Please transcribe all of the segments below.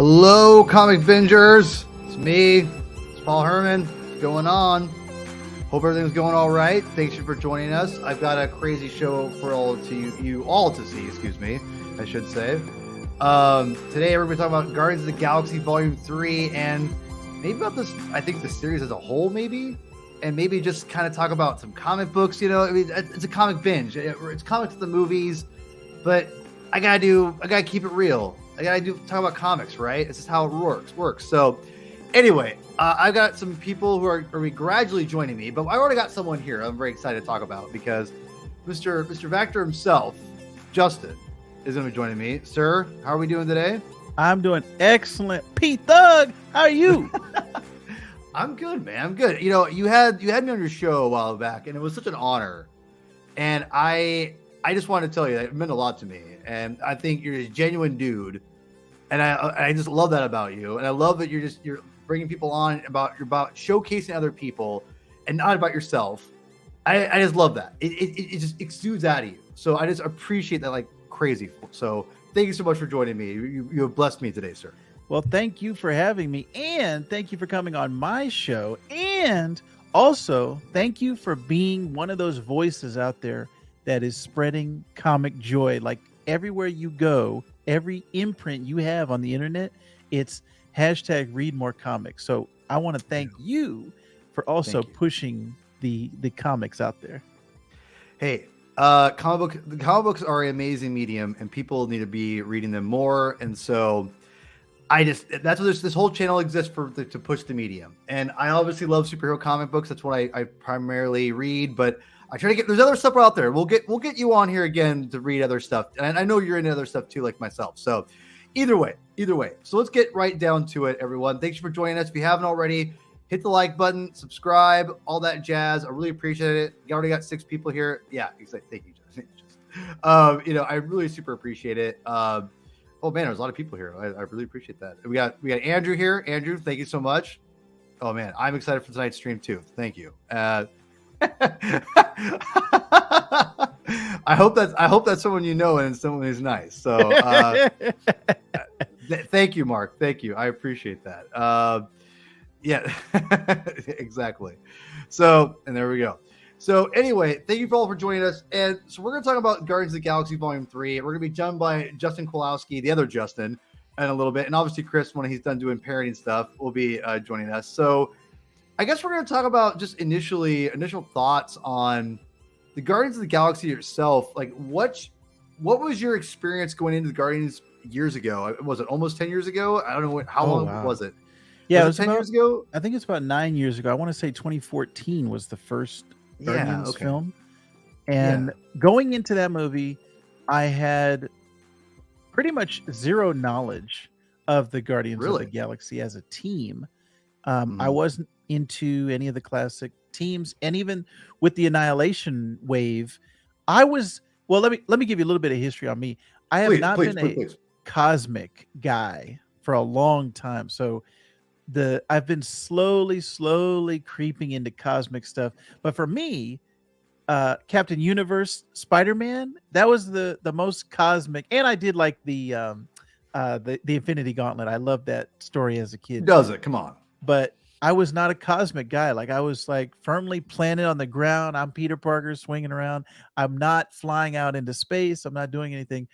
Hello, Comic Bingers. It's me. It's Paul Herman. What's going on? Hope everything's going all right. Thanks for joining us. I've got a crazy show for you all to see. Excuse me, I should say. Today we're going to be talking about Guardians of the Galaxy Volume 3 and maybe about this. I think the series as a whole, maybe, and maybe just kind of talk about some comic books. You know, I mean, it's a comic binge. It's comics to the movies, but I gotta keep it real. I gotta talk about comics, right? This is how it works. So anyway, I've got some people who are gradually joining me, but I already got someone here I'm very excited to talk about because Mr. Vactor himself, Justin, is going to be joining me. Sir, how are we doing today? I'm doing excellent. Pete Thug, how are you? I'm good, man. I'm good. You know, you had me on your show a while back, and it was such an honor. And I just wanted to tell you that it meant a lot to me. And I think you're a genuine dude. And I just love that about you. And I love that you're bringing people on about showcasing other people and not about yourself. I just love that. It just exudes out of you. So I just appreciate that like crazy. So thank you so much for joining me. You have blessed me today, sir. Well, thank you for having me. And thank you for coming on my show. And also, thank you for being one of those voices out there that is spreading comic joy. Like everywhere you go, every imprint you have on the internet, it's hashtag read more comics. So I want to thank you for also pushing the comics out there. Hey, the comic books are an amazing medium and people need to be reading them more. And so that's what this whole channel exists for, to push the medium. And I obviously love superhero comic books. That's what I primarily read, but I try to there's other stuff out there. We'll get you on here again to read other stuff. And I know you're into other stuff too, like myself. So either way. So let's get right down to it, everyone. Thanks for joining us. If you haven't already, hit the like button, subscribe, all that jazz. I really appreciate it. You already got 6 people here. Yeah, exactly. Thank you, Justin. You know, I really super appreciate it. Oh man, there's a lot of people here. I really appreciate that. We got Andrew here. Andrew, thank you so much. Oh man, I'm excited for tonight's stream too. Thank you. I hope that's someone you know and someone who's nice. So thank you, Mark. Thank you. I appreciate that. Yeah, exactly. So, and there we go. So anyway, thank you all for joining us. And so we're going to talk about Guardians of the Galaxy Volume 3. We're going to be joined by Justin Kowalski, the other Justin, in a little bit. And obviously Chris, when he's done doing parodying stuff, will be joining us. So I guess we're going to talk about just initial thoughts on the Guardians of the Galaxy itself. Like what was your experience going into the Guardians years ago? Was it almost 10 years ago? I don't know how long was it? Yeah, was it 10 years ago? I think it's about 9 years ago. I want to say 2014 was the first Guardians film. And going into that movie, I had pretty much zero knowledge of the Guardians of the Galaxy as a team. I wasn't into any of the classic teams, and even with the Annihilation wave, I was let me give you a little bit of history on me. I have not been a cosmic guy for a long time, so I've been slowly creeping into cosmic stuff. But for me, Captain Universe, Spider-Man, that was the most cosmic, and I did like the Infinity Gauntlet. I loved that story as a kid. Does it? Come on. But I was not a cosmic guy. Like I was like firmly planted on the ground. I'm Peter Parker swinging around. I'm not flying out into space. I'm not doing anything.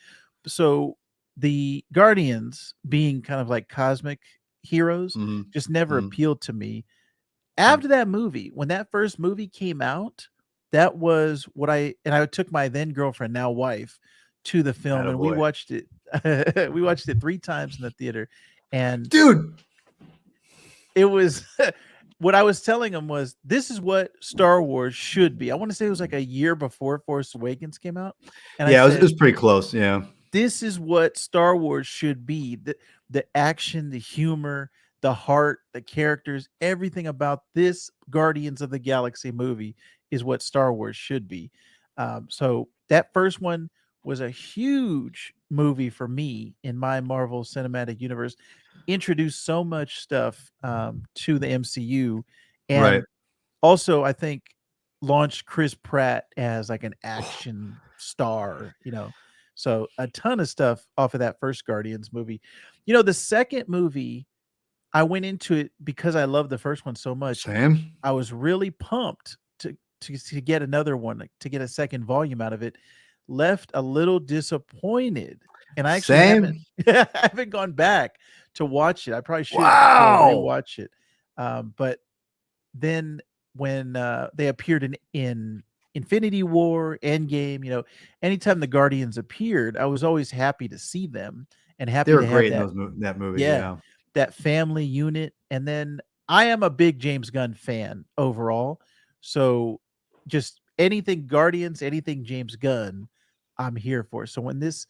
So the Guardians being kind of like cosmic heroes just never appealed to me. After that movie, when that first movie came out, that was what I took my then girlfriend, now wife, to the film. And we watched it. We watched it 3 times in the theater. And dude, it was what I was telling him was, this is what Star Wars should be. I want to say it was like a year before Force Awakens came out. And yeah, it was pretty close. Yeah. This is what Star Wars should be. The action, the humor, the heart, the characters, everything about this Guardians of the Galaxy movie is what Star Wars should be. So that first one was a huge movie for me in my Marvel Cinematic Universe. Introduced so much stuff to the MCU, and also I think launched Chris Pratt as like an action star, you know. So a ton of stuff off of that first Guardians movie. The second movie, I went into it because I loved the first one so much. Same. I was really pumped to get another one, like, to get a second volume out of it. Left a little disappointed, and I actually haven't Same. I haven't gone back to watch it. I probably should to Wow. rewatch it. But then when they appeared in Infinity War, Endgame, anytime the Guardians appeared, I was always happy to see them and They happy were to have great in that. that movie. Yeah, Yeah. that family unit. And then I am a big James Gunn fan overall. So just anything Guardians, anything James Gunn, I'm here for. So when this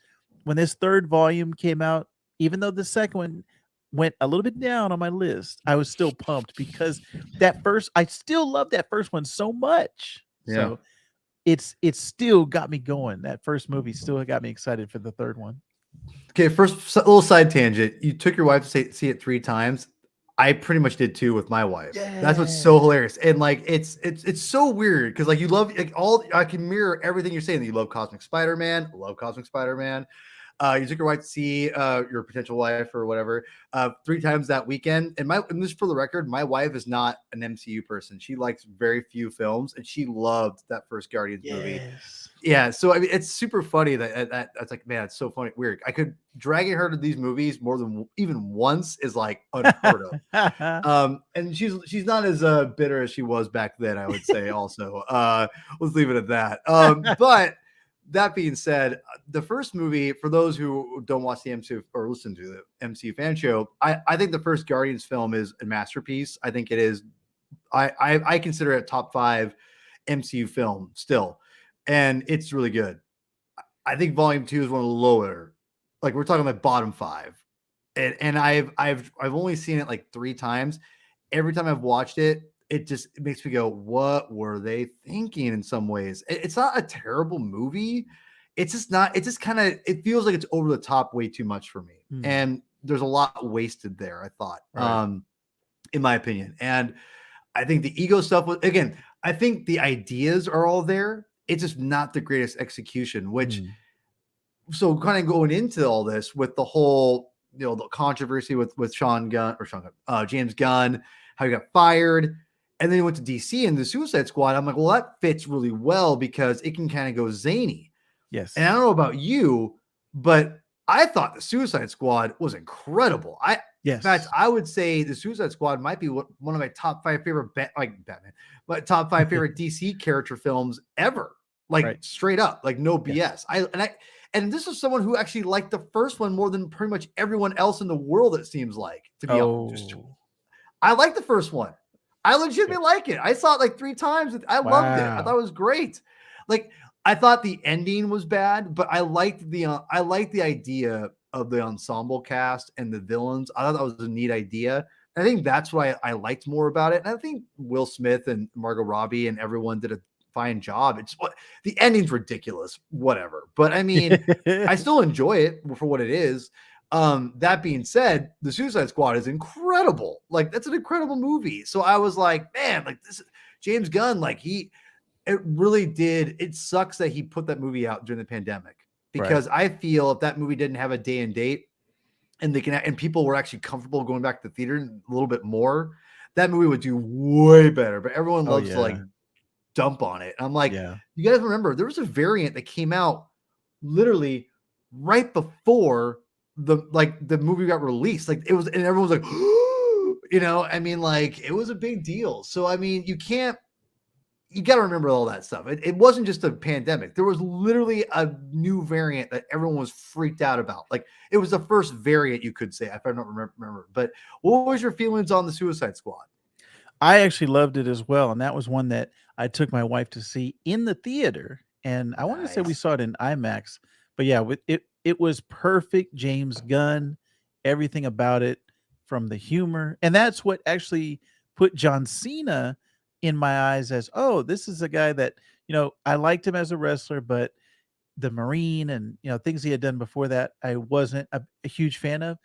third volume came out, even though the second one went a little bit down on my list, I was still pumped because I still love that first one so much. Yeah. So it's still got me going. That first movie still got me excited for the third one. Okay, first little side tangent. You took your wife to see it 3 times. I pretty much did too with my wife. That's what's Yeah. so hilarious. And like it's so weird because like you love like I can mirror everything you're saying. You love Cosmic Spider-Man, love Cosmic Spider-Man. You took your wife to see your potential wife or whatever 3 times that weekend. And this for the record, my wife is not an MCU person. She likes very few films, and she loved that first Guardians movie. Yes. Yeah, so I mean, it's super funny that's like, man, it's so funny, weird. Dragging her to these movies more than even once is like unheard of. And she's not as bitter as she was back then, I would say. Also, let's leave it at that. But that being said, the first movie, for those who don't watch the MCU or listen to the MCU fan show, I think the first Guardians film is a masterpiece. I think it is. I consider it top 5 MCU film still, and it's really good. I think Volume 2 is one of the lower, like we're talking about bottom 5, and I've only seen it like 3 times. Every time I've watched it, it makes me go, what were they thinking? In some ways, it's not a terrible movie. It's just not. It just kind of it feels like it's over the top way too much for me, and there's a lot wasted there. I thought, Right. in my opinion, and I think the ego stuff was again. I think the ideas are all there. It's just not the greatest execution. So kind of going into all this with the whole the controversy with James Gunn, how he got fired, and then he went to DC and the Suicide Squad. I'm like, well, that fits really well because it can kind of go zany. Yes. And I don't know about you, but I thought the Suicide Squad was incredible. In fact, I would say the Suicide Squad might be one of my top 5 favorite Batman, but top 5 favorite DC character films ever. Like straight up, like no BS. Yes. And this is someone who actually liked the first one more than pretty much everyone else in the world. It seems like, to be honest, I like the first one. I legitimately like it. I saw it like 3 times. I loved it. I thought it was great. Like I thought the ending was bad, but I liked the idea of the ensemble cast and the villains. I thought that was a neat idea. I think that's why I liked more about it. And I think Will Smith and Margot Robbie and everyone did a fine job. The ending's ridiculous, whatever. But I mean, I still enjoy it for what it is. That being said, the Suicide Squad is incredible. Like that's an incredible movie. So I was like, man, like this James Gunn, like it really did. It sucks that he put that movie out during the pandemic because I feel if that movie didn't have a day and date and people were actually comfortable going back to the theater a little bit more, that movie would do way better. But everyone loves to like dump on it. And I'm like, you guys remember there was a variant that came out literally right before the movie got released. Like it was, and everyone was like, I mean, like it was a big deal. So I mean, you got to remember all that stuff. It wasn't just a pandemic. There was literally a new variant that everyone was freaked out about. Like it was the first variant, you could say, if I don't remember. But what was your feelings on the Suicide Squad? I actually loved it as well. And that was one that I took my wife to see in the theater. And I want to say we saw it in IMAX. But yeah, it was perfect James Gunn, everything about it, from the humor. And that's what actually put John Cena in my eyes as, oh, this is a guy that, I liked him as a wrestler, but the Marine and, things he had done before that, I wasn't a huge fan of.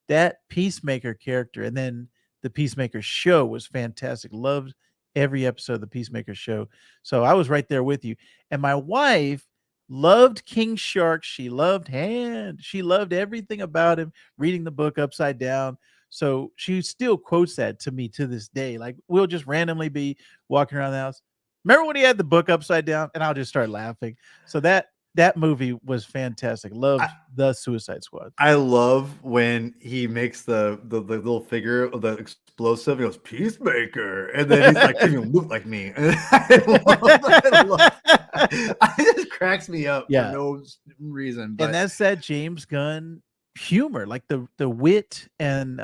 That Peacemaker character, and then the Peacemaker show was fantastic. Loved every episode of the Peacemaker show. So I was right there with you. And my wife loved King Shark. She loved Hand. She loved everything about him, reading the book upside down. So she still quotes that to me to this day. Like we'll just randomly be walking around the house. Remember when he had the book upside down? And I'll just start laughing. So that movie was fantastic. Loved the Suicide Squad. I love when he makes the little figure of the explosive. He goes Peacemaker, and then he's like, "You look like me." And I love it just cracks me up for no reason. But and that's that James Gunn humor, like the wit and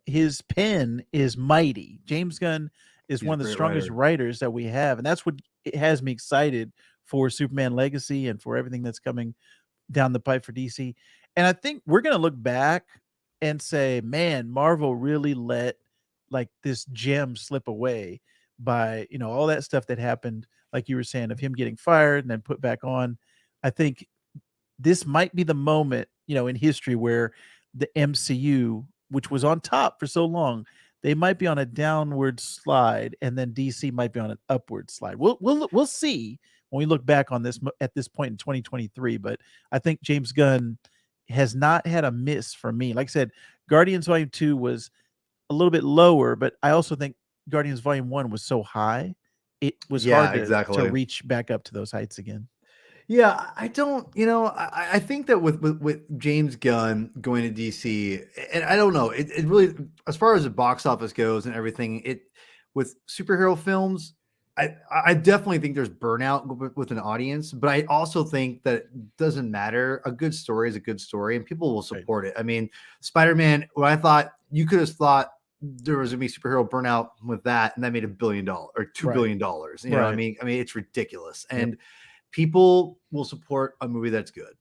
his pen is mighty. James Gunn is one of the strongest writers that we have, and that's what it has me excited for Superman Legacy and for everything that's coming down the pipe for DC. And I think we're going to look back and say, man, Marvel really let like this gem slip away by, all that stuff that happened, like you were saying, of him getting fired and then put back on. I think this might be the moment, in history where the MCU, which was on top for so long, they might be on a downward slide, and then DC might be on an upward slide. We'll see when we look back on this at this point in 2023. But I think James Gunn has not had a miss for me. Like I said, Guardians Volume 2 was a little bit lower, but I also think Guardians Volume 1 was so high, it was hard to reach back up to those heights again. Yeah, I don't, I think that with James Gunn going to DC, and I don't know, it really, as far as the box office goes and everything, with superhero films, I definitely think there's burnout with an audience, but I also think that it doesn't matter. A good story is a good story, and people will support it. I mean, Spider-Man, what I thought, you could have thought there was going to be superhero burnout with that, and that made $1 billion or $2 billion. You know what I mean? It's ridiculous. And people will support a movie that's good.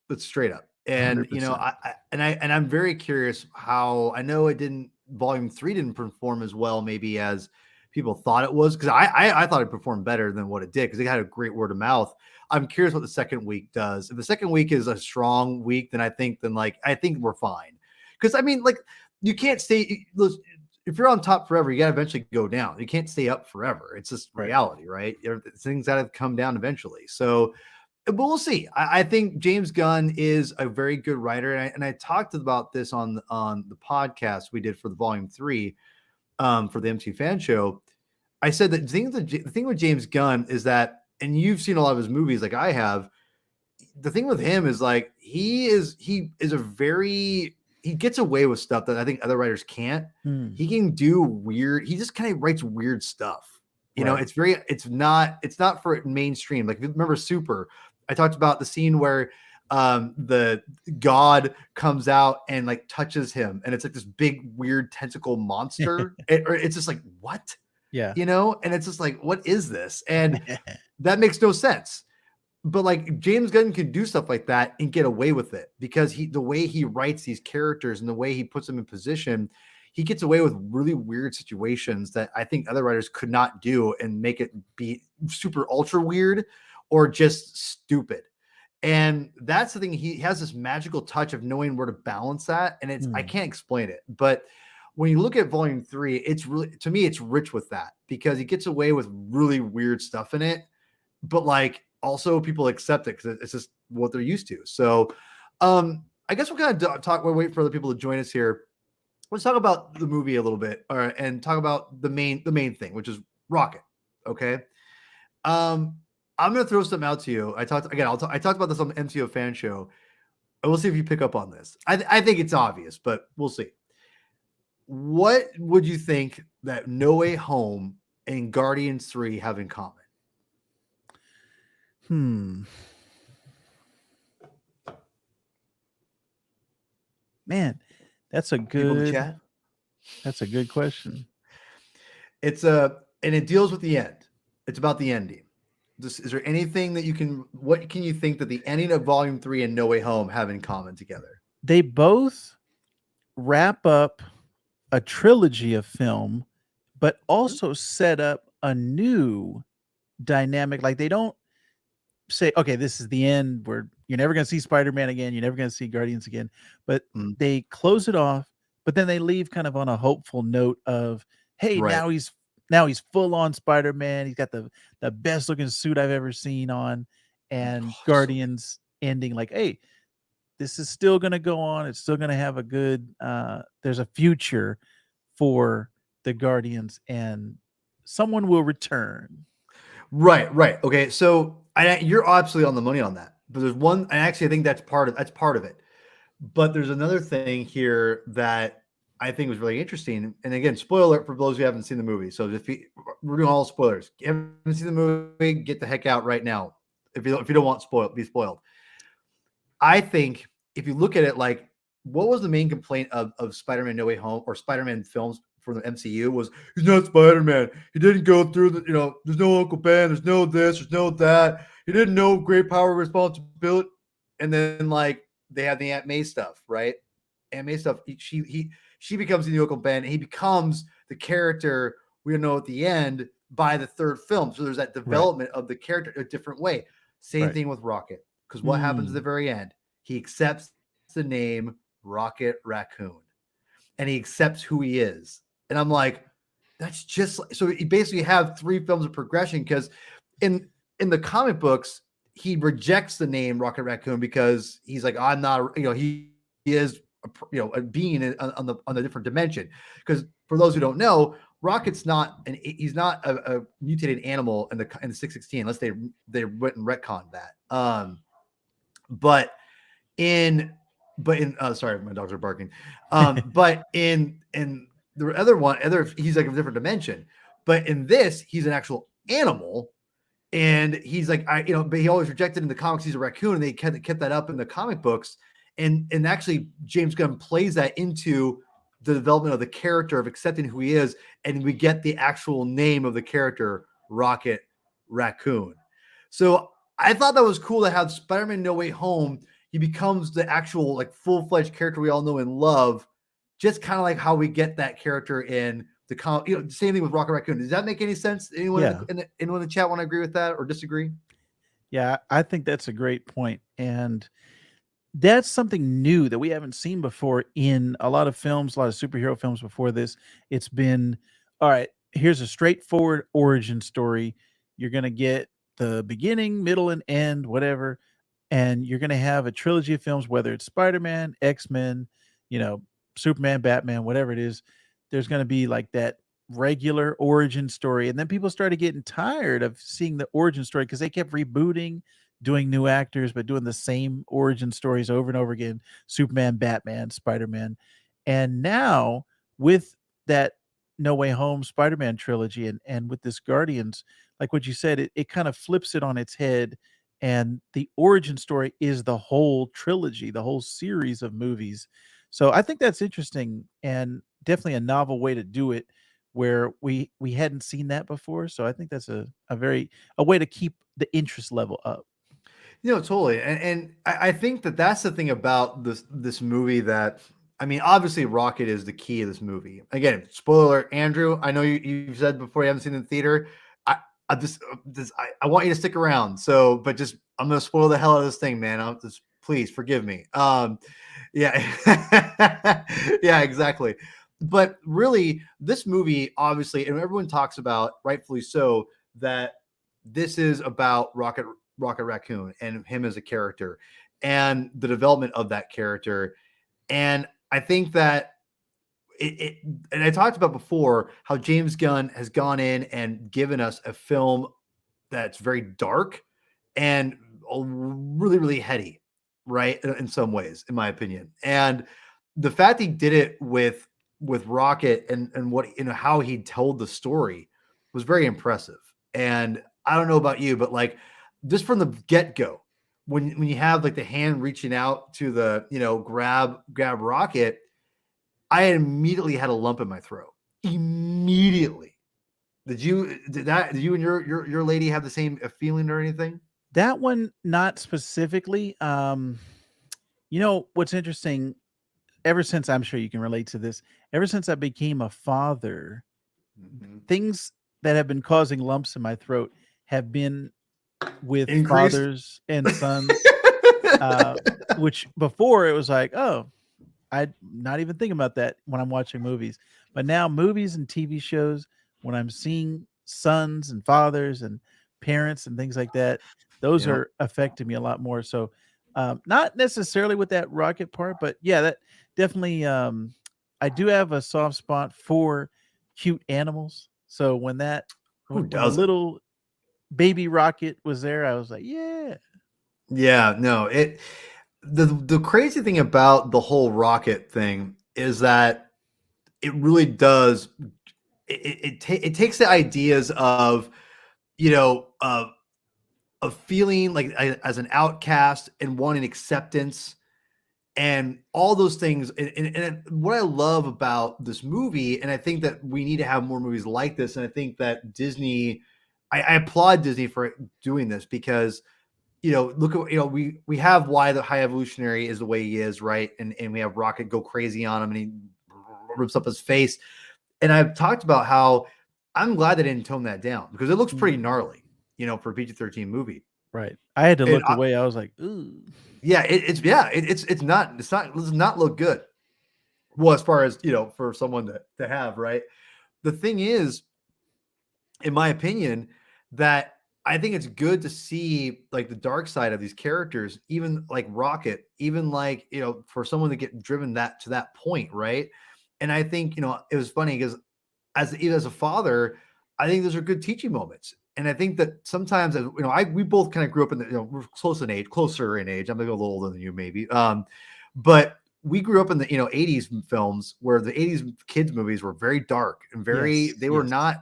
That's straight up. And 100%. I'm very curious how, I know Volume 3 didn't perform as well maybe as people thought it was, because I thought it performed better than what it did, because it had a great word of mouth. I'm curious what the second week does. If the second week is a strong week, then I think we're fine. Because I mean, like, you can't stay, if you're on top forever, you got to eventually go down. You can't stay up forever. It's just reality, right? Things got to come down eventually. So, but we'll see. I think James Gunn is a very good writer, and I talked about this on the podcast we did for the Volume 3 for the MC Fan Show. I said that the thing with James Gunn is that, and you've seen a lot of his movies like I have, the thing with him is like he gets away with stuff that I think other writers can't. He can do weird. He just kind of writes weird stuff. It's not for mainstream. Like, if you remember Super, I talked about the scene where the god comes out and like touches him, and it's like this big weird tentacle monster. It's just like, what? Yeah. And it's just like, what is this? And that makes no sense. But like, James Gunn can do stuff like that and get away with it, because the way he writes these characters and the way he puts them in position, he gets away with really weird situations that I think other writers could not do and make it be super ultra weird or just stupid. And that's the thing. He has this magical touch of knowing where to balance that. And I can't explain it, but when you look at Volume 3, it's really, to me, it's rich with that, because he gets away with really weird stuff in it, but like, also people accept it because it's just what they're used to. So I guess we'll kind of wait for other people to join us here. Let's talk about the movie a little bit, and talk about the main thing, which is Rocket. Okay. I'm going to throw something out to you. I talked about this on the MCO Fan Show, and we'll see if you pick up on this. I think it's obvious, but we'll see. What would you think that No Way Home and Guardians 3 have in common? Man, that's a good question. And it deals with the end. It's about the ending. Is there anything that what can you think that the ending of Volume 3 and No Way Home have in common together? They both wrap up a trilogy of film, but also set up a new dynamic. Like, they don't say, okay, this is the end, where you're never going to see Spider-Man again, you're never going to see Guardians again, but they close it off, but then they leave kind of on a hopeful note of, hey, now he's full on Spider-Man. He's got the best looking suit I've ever seen on, and Oh, Guardians ending like, hey, this is still going to go on. It's still going to have a good, there's a future for the Guardians and someone will return. right, right. Okay, so you're absolutely on the money on that. But there's one, and actually, I think that's part of it. But there's another thing here that I think was really interesting. And again, spoiler alert for those who haven't seen the movie. So we're doing all spoilers. If you haven't seen the movie, get the heck out right now. If you don't want be spoiled. I think if you look at it, like, what was the main complaint of Spider-Man No Way Home or Spider-Man films for the MCU was he's not Spider-Man. He didn't go through there's no Uncle Ben, there's no this, there's no that. He didn't know great power responsibility. And then like they have the Aunt May stuff, right? Aunt May stuff. She becomes the new Uncle Ben, and he becomes the character we know at the end by the third film. So there's that development of the character a different way. Same thing with Rocket. Because what happens at the very end? He accepts the name Rocket Raccoon, and he accepts who he is. And I'm like, that's just so you basically have 3 films of progression because in the comic books he rejects the name Rocket Raccoon because he's like, I'm not, he is a being on the different dimension. Because for those who don't know, Rocket's not he's not a mutated animal in the 616 unless they went and retconned that. But in sorry, my dogs are barking. But in the other he's like a different dimension. But in this, he's an actual animal, and he's like but he always rejected in the comics he's a raccoon, and they kept that up in the comic books, and actually James Gunn plays that into the development of the character of accepting who he is, and we get the actual name of the character, Rocket Raccoon. So I thought that was cool to have Spider-Man No Way Home. He becomes the actual like full-fledged character we all know and love, just kind of like how we get that character in the comic. Same thing with Rocket Raccoon. Does that make any sense? Anyone in the chat want to agree with that or disagree? Yeah, I think that's a great point. And that's something new that we haven't seen before in a lot of films, a lot of superhero films before this. It's been, all right, here's a straightforward origin story. You're going to get the beginning, middle, and end, whatever. And you're going to have a trilogy of films, whether it's Spider-Man, X-Men, Superman, Batman, whatever it is. There's going to be like that regular origin story. And then people started getting tired of seeing the origin story because they kept rebooting, doing new actors, but doing the same origin stories over and over again. Superman, Batman, Spider-Man. And now with that No Way Home Spider-Man trilogy and with this Guardians, like what you said, it kind of flips it on its head. And the origin story is the whole trilogy, the whole series of movies. So I think that's interesting and definitely a novel way to do it where we hadn't seen that before. So I think that's a way to keep the interest level up. Totally. And I think that's the thing about this movie that, I mean, obviously Rocket is the key of this movie. Again, spoiler, Andrew, I know you've said before you haven't seen it in the theater. I want you to stick around. So, but just, I'm going to spoil the hell out of this thing, man. Please forgive me. Yeah, yeah, exactly. But really, this movie, obviously, and everyone talks about, rightfully so, that this is about Rocket Raccoon and him as a character and the development of that character. And I think that and I talked about before how James Gunn has gone in and given us a film that's very dark and really, really heady, right? In some ways, in my opinion. And the fact he did it with Rocket and what how he told the story was very impressive. And I don't know about you, but like just from the get-go, when you have like the hand reaching out to the grab Rocket, I immediately had a lump in my throat. Immediately. Did you and your lady have the same feeling or anything? That one, not specifically. What's interesting, ever since, I'm sure you can relate to this, ever since I became a father, things that have been causing lumps in my throat have been with Increased? fathers and sons, which before it was like, oh, I'm not even thinking about that when I'm watching movies. But now movies and TV shows, when I'm seeing sons and fathers and parents and things like that, those Yep. are affecting me a lot more. So, not necessarily with that rocket part, but yeah, that definitely. I do have a soft spot for cute animals. So Who when the doesn't? little baby rocket was there, I was like, yeah, Yeah, no, the crazy thing about the whole rocket thing is that it really does it takes the ideas of, you know, of feeling like as an outcast and wanting acceptance and all those things. And what I love about this movie, and I think that we need to have more movies like this, and I think that Disney, I applaud Disney for doing this because, look at, we have why the High Evolutionary is the way he is, right? And we have Rocket go crazy on him and he rips up his face. And I've talked about how I'm glad they didn't tone that down because it looks pretty gnarly, for a PG-13 movie. right. I had to And look away. I was like, ooh, yeah, it's not, it does not look good. Well, as far as, for someone to have, right? The thing is, in my opinion, that I think it's good to see like the dark side of these characters, even like Rocket, even like, for someone to get driven to that point, right? And I think, it was funny because even as a father, I think those are good teaching moments. And I think that sometimes, we both kind of grew up in we're closer in age. I'm maybe a little older than you, maybe. But we grew up in the 80s films where the 80s kids movies were very dark and yes, they were yes, not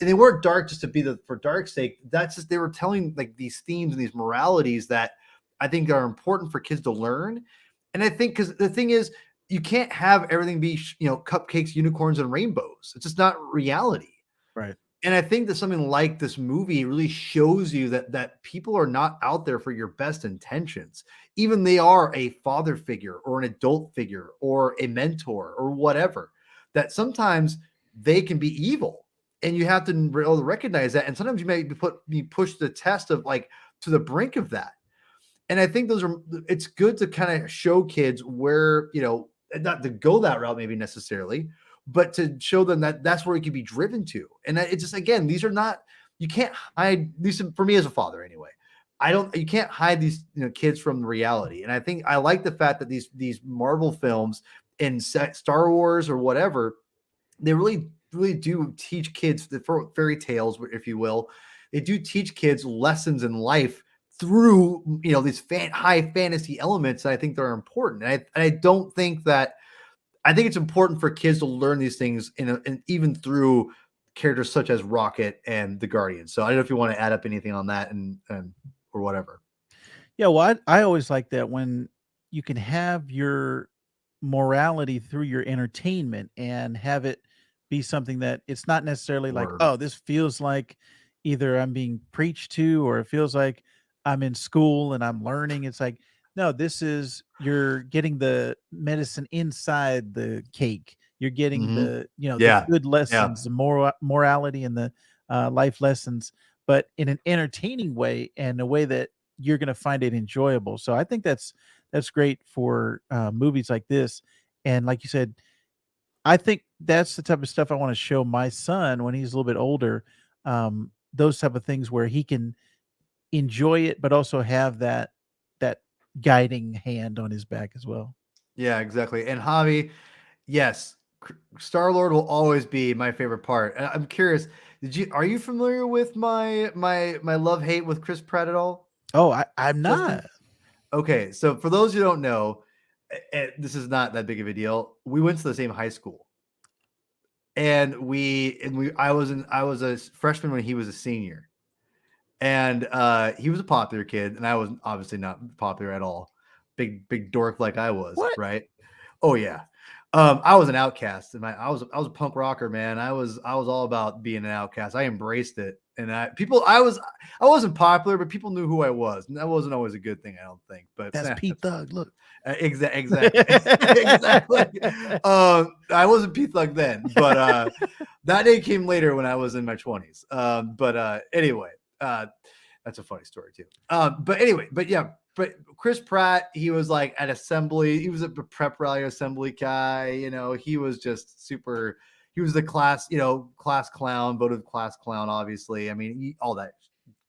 and they weren't dark just to be for dark's sake. That's just, they were telling like these themes and these moralities that I think are important for kids to learn. And I think because the thing is, you can't have everything be cupcakes, unicorns, and rainbows. It's just not reality. right. And I think that something like this movie really shows you that people are not out there for your best intentions. Even they are a father figure or an adult figure or a mentor or whatever, that sometimes they can be evil. And you have to recognize that. And sometimes you may be pushed to the test of like to the brink of that. And I think it's good to kind of show kids where, not to go that route, maybe necessarily, but to show them that that's where it can be driven to. And it's just, again, these are not, you can't hide these, for me as a father anyway. You can't hide these, kids from reality. And I think I like the fact that these Marvel films and Star Wars or whatever, they really, really do teach kids the fairy tales, if you will. They do teach kids lessons in life through, these high fantasy elements that I think they're important. And I don't think that, I think it's important for kids to learn these things and even through characters such as Rocket and the Guardians. So I don't know if you want to add up anything on that and or whatever. Yeah, well, I always like that when you can have your morality through your entertainment and have it be something that it's not necessarily like, Word. oh, this feels like either I'm being preached to or it feels like I'm in school and I'm learning. It's like, no, this is you're getting the medicine inside the cake. You're getting Mm-hmm. the Yeah. good Yeah. lessons, the morality and the life lessons, but in an entertaining way and a way that you're going to find it enjoyable. So I think that's great for movies like this. And like you said, I think that's the type of stuff I want to show my son when he's a little bit older. Those type of things where he can enjoy it, but also have that guiding hand on his back as well. Yeah, exactly. And Javi, yes, Star Lord will always be my favorite part. And I'm curious, are you familiar with my love hate with Chris Pratt at all, Oh, I'm Justin? not. Okay, so for those who don't know, this is not that big of a deal. We went to the same high school, and I was a freshman when he was a senior, and he was a popular kid, and I was obviously not popular at all. Big dork like I was, What? right? Oh yeah. I was an outcast, and I was a punk rocker, man. I was all about being an outcast. I embraced it, and I wasn't popular, but people knew who I was, and that wasn't always a good thing, I don't think. But That's Pete that's fine. Thug. Look. Exactly, exactly. I wasn't Pete Thug then, but that day came later when I was in my 20s. But anyway, that's a funny story too. But anyway, but yeah, but Chris Pratt, he was like at assembly. He was a prep rally assembly guy. He was just super. he was the class, class clown, voted class clown, obviously. I mean, all that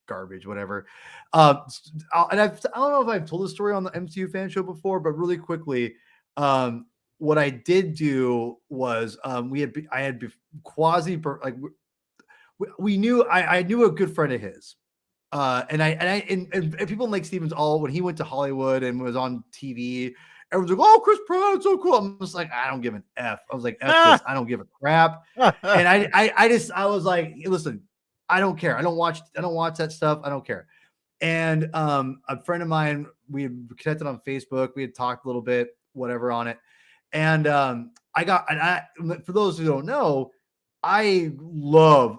garbage, whatever. And I don't know if I've told this story on the MCU fan show before, but really quickly, what I did do was I had quasi like we knew I knew a good friend of his. And people like Stevens all when he went to Hollywood and was on TV, everyone's like, "Oh, Chris Pratt, so cool." I'm just like, I don't give an F. I was like, F this. I don't give a crap. And I was like, listen, I don't care. I don't watch that stuff. I don't care. And a friend of mine, we had connected on Facebook. We had talked a little bit, whatever on it. And for those who don't know, I love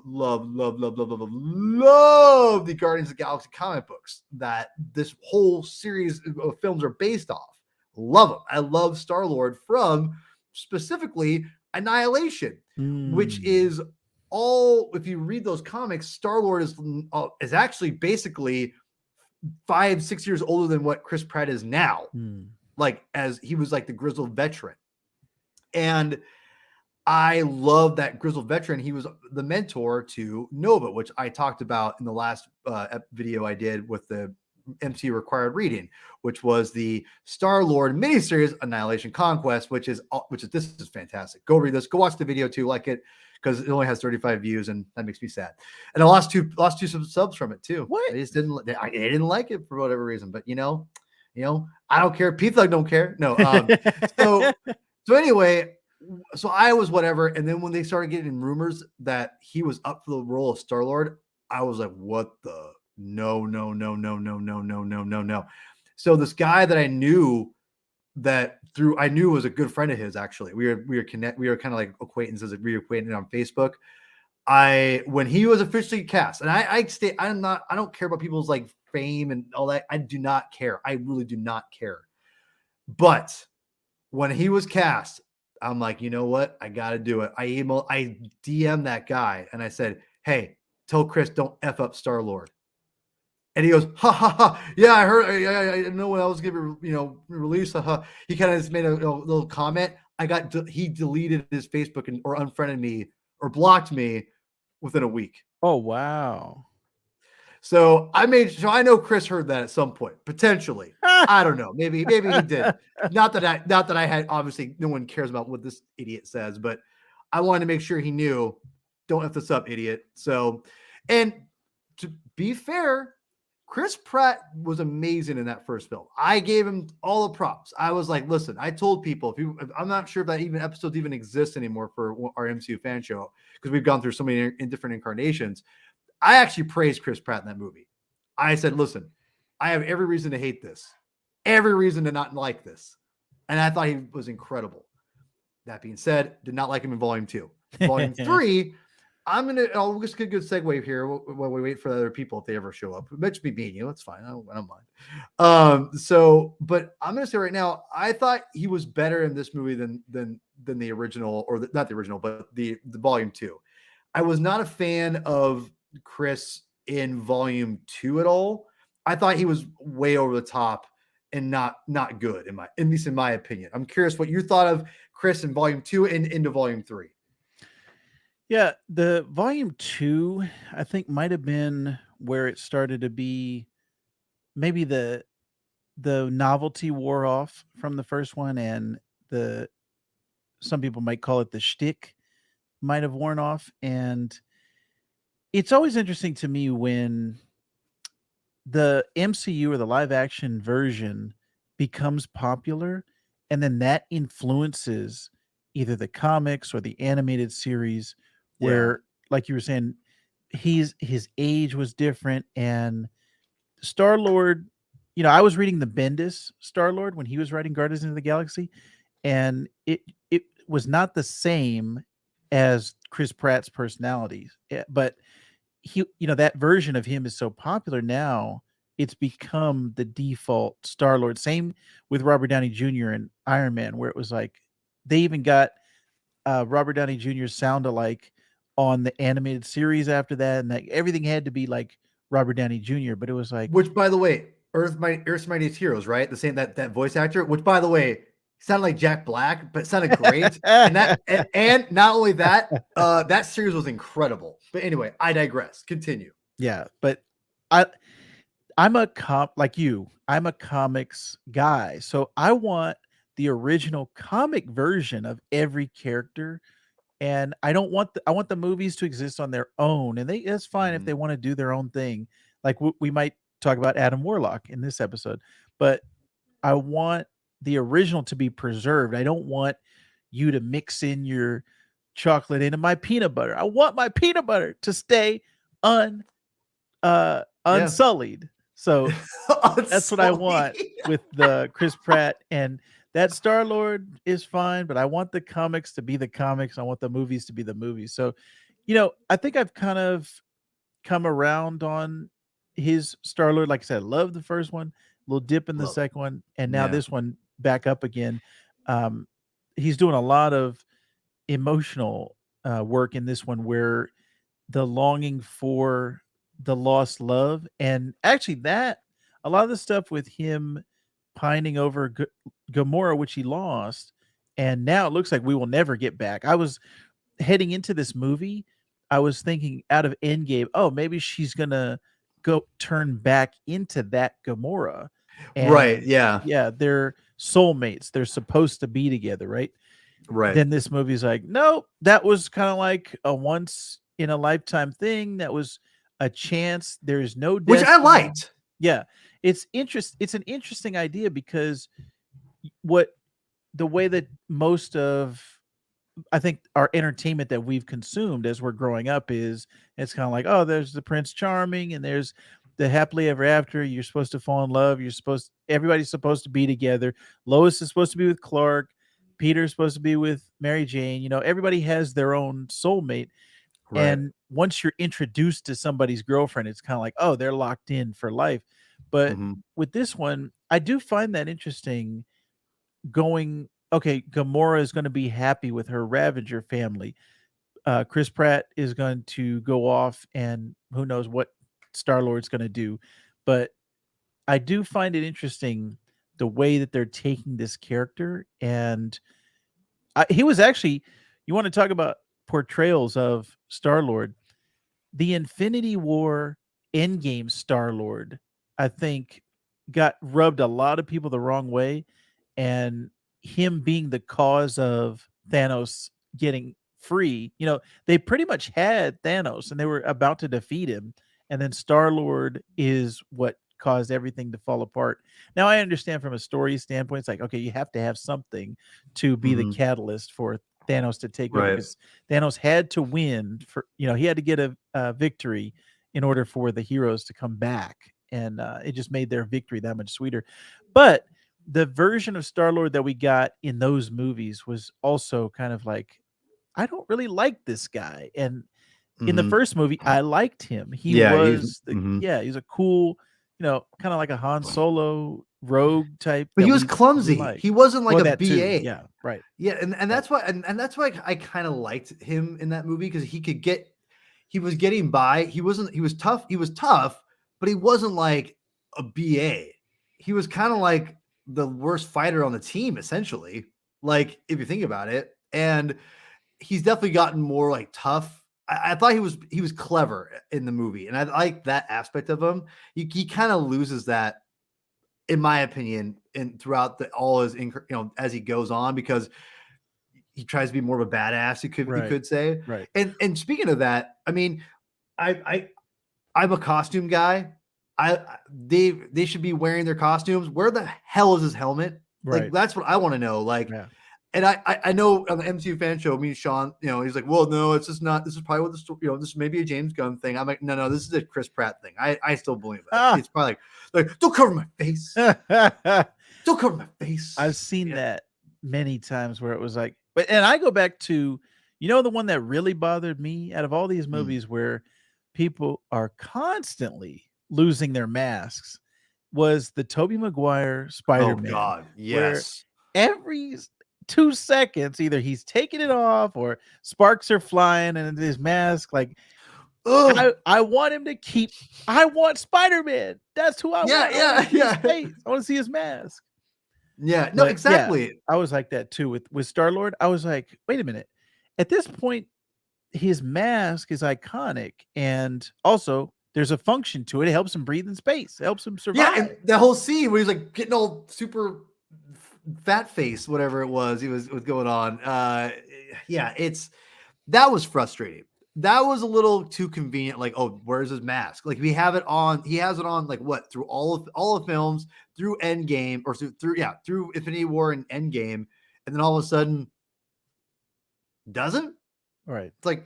the Guardians of the Galaxy comic books that this whole series of films are based off. Love them. I love Star-Lord from specifically Annihilation, which is all, if you read those comics, Star-Lord is actually basically 5-6 years older than what Chris Pratt is now. Like, as he was like the grizzled veteran. And I love that grizzled veteran. He was the mentor to Nova, which I talked about in the last video I did with the MCU required reading, which was the Star-Lord miniseries Annihilation Conquest, which is this is fantastic. Go read this. Go watch the video too, like it, because it only has 35 views, and that makes me sad. And I lost two subs from it too. What? They just didn't like it for whatever reason. But I don't care. P-Thug don't care. No. So anyway. So I was whatever, and then when they started getting rumors that he was up for the role of Star-Lord, I was like, "What the? No." So this guy that I knew was a good friend of his. Actually, we were kind of like acquaintances, reacquainted on Facebook. When he was officially cast, and I don't care about people's like fame and all that. I do not care. I really do not care. But when he was cast, I'm like, you know what? I got to do it. I DM that guy and I said, "Hey, tell Chris don't F up Star-Lord." And he goes, "Ha ha ha. Yeah, I heard. I didn't know when I was going to be, released. He kind of just made a little comment. He deleted his Facebook or unfriended me or blocked me within a week. Oh, wow. So I know Chris heard that at some point, potentially. I don't know. Maybe he did. Not that I had, obviously no one cares about what this idiot says, but I wanted to make sure he knew, don't F this up, idiot. So, and to be fair, Chris Pratt was amazing in that first film. I gave him all the props. I was like, listen, I told people, I'm not sure if that episodes even exist anymore for our MCU fan show, because we've gone through so many different incarnations. I actually praised Chris Pratt in that movie. I said, listen, I have every reason to hate this, every reason to not like this. And I thought he was incredible. That being said, did not like him in Volume 2. Volume 3, I'll just get a good segue here while we wait for the other people if they ever show up. It might just be me and you. It's fine. I don't mind. But I'm going to say right now, I thought he was better in this movie than the original, or not the original, but the Volume 2. I was not a fan of Chris in Volume 2 at all. I thought he was way over the top and not good at least in my opinion. I'm curious what you thought of Chris in Volume 2 and into Volume 3. Yeah, the Volume 2 I think might have been where it started to be, maybe the novelty wore off from the first one, and some people might call it the shtick might have worn off. And it's always interesting to me when the MCU or the live action version becomes popular, and then that influences either the comics or the animated series, where, like you were saying, his age was different. And Star-Lord, I was reading the Bendis Star-Lord when he was writing Guardians of the Galaxy, and it was not the same as Chris Pratt's personality, but he, that version of him is so popular now, it's become the default Star-Lord. Same with Robert Downey Jr. and Iron Man, where it was like they even got Robert Downey Jr.'s sound alike on the animated series after that, and like everything had to be like Robert Downey Jr. But it was like, which, by the way, Earth's Mightiest Heroes, right? The same that voice actor, which, by the way, sounded like Jack Black, but it sounded great. and not only that, that series was incredible. But anyway, I digress. Continue. Yeah, but I'm like you. I'm a comics guy, so I want the original comic version of every character, and I don't want I want the movies to exist on their own, and that's fine if they want to do their own thing. Like we might talk about Adam Warlock in this episode, but I want the original to be preserved. I don't want you to mix in your chocolate into my peanut butter. I want my peanut butter to stay unsullied. So that's what I want with the Chris Pratt, and that Star-Lord is fine, but I want the comics to be the comics. I want the movies to be the movies. So, I think I've kind of come around on his Star-Lord. Like I said, I love the first one, little dip in the second one, and now this one back up again. He's doing a lot of emotional work in this one, where the longing for the lost love, and actually that a lot of the stuff with him pining over Gamora, which he lost, and now it looks like we will never get back. I was heading into this movie, I was thinking out of Endgame, oh, maybe she's gonna go turn back into that Gamora. Right. Yeah. Yeah, they're soulmates. They're supposed to be together, right? Right. Then this movie's like, no, that was kind of like a once in a lifetime thing. That was a chance. There's no destiny. Which I liked. Yeah. It's an interesting idea, because the way that most of, I think, our entertainment that we've consumed as we're growing up is, it's kind of like, oh, there's the Prince Charming and there's the happily ever after. You're supposed to fall in love. Everybody's supposed to be together. Lois is supposed to be with Clark. Peter's supposed to be with Mary Jane. Everybody has their own soulmate. Right. And once you're introduced to somebody's girlfriend, it's kind of like, oh, they're locked in for life. But with this one, I do find that interesting, going, okay, Gamora is going to be happy with her Ravager family. Chris Pratt is going to go off, and who knows what Star-Lord's going to do. But I do find it interesting the way that they're taking this character. And he was actually, you want to talk about portrayals of Star-Lord, the Infinity War Endgame Star-Lord, I think, got rubbed a lot of people the wrong way, and him being the cause of Thanos getting free. They pretty much had Thanos and they were about to defeat him, and then Star-Lord is what caused everything to fall apart. Now, I understand from a story standpoint, it's like, okay, you have to have something to be the catalyst for Thanos to take over, because Thanos had to win he had to get a victory in order for the heroes to come back, and it just made their victory that much sweeter. But the version of Star-Lord that we got in those movies was also kind of like, I don't really like this guy. And in the first movie, I liked him. He was he's a cool, kind of like a Han Solo rogue type. But he was clumsy. He wasn't like a BA. Too. Yeah, right. Yeah, and that's why I kind of liked him in that movie, because he was getting by. He was tough, but he wasn't like a BA. He was kind of like the worst fighter on the team, essentially, like, if you think about it. And he's definitely gotten more like tough. I thought he was clever in the movie, and I like that aspect of him. He kind of loses that, in my opinion, and throughout all his, as he goes on, because he tries to be more of a badass. You could say, right. And speaking of that, I mean, I'm a costume guy. They should be wearing their costumes. Where the hell is his helmet? Right. Like, that's what I want to know. Like, and I know on the MCU fan show, me and Sean, he's like, well, no, it's just not. This is probably what the story, this is maybe a James Gunn thing. I'm like, no, this is a Chris Pratt thing. I still believe it. It's probably like, don't cover my face. Don't cover my face. I've seen that many times where it was like, and I go back to, the one that really bothered me out of all these movies where people are constantly losing their masks, was the Tobey Maguire Spider-Man. Oh God, yes. Every 2 seconds, either he's taking it off or sparks are flying and his mask, like, I want him to I want Spider-Man. That's who I want. Yeah. I want to see his mask. Yeah, no, But yeah, exactly. I was like that too with Star-Lord. I was like, wait a minute. At this point, his mask is iconic, and also there's a function to it. It helps him breathe in space. It helps him Yeah, survive. and the whole scene where he's like getting all super fat face, whatever it was, he was going on. Yeah, that was frustrating. That was a little too convenient. Like, oh, where's his mask? Like, we have it on. He has it on. Like, what, through all the films, through Endgame, or through Infinity War and Endgame, and then all of a sudden doesn't. Right. It's like,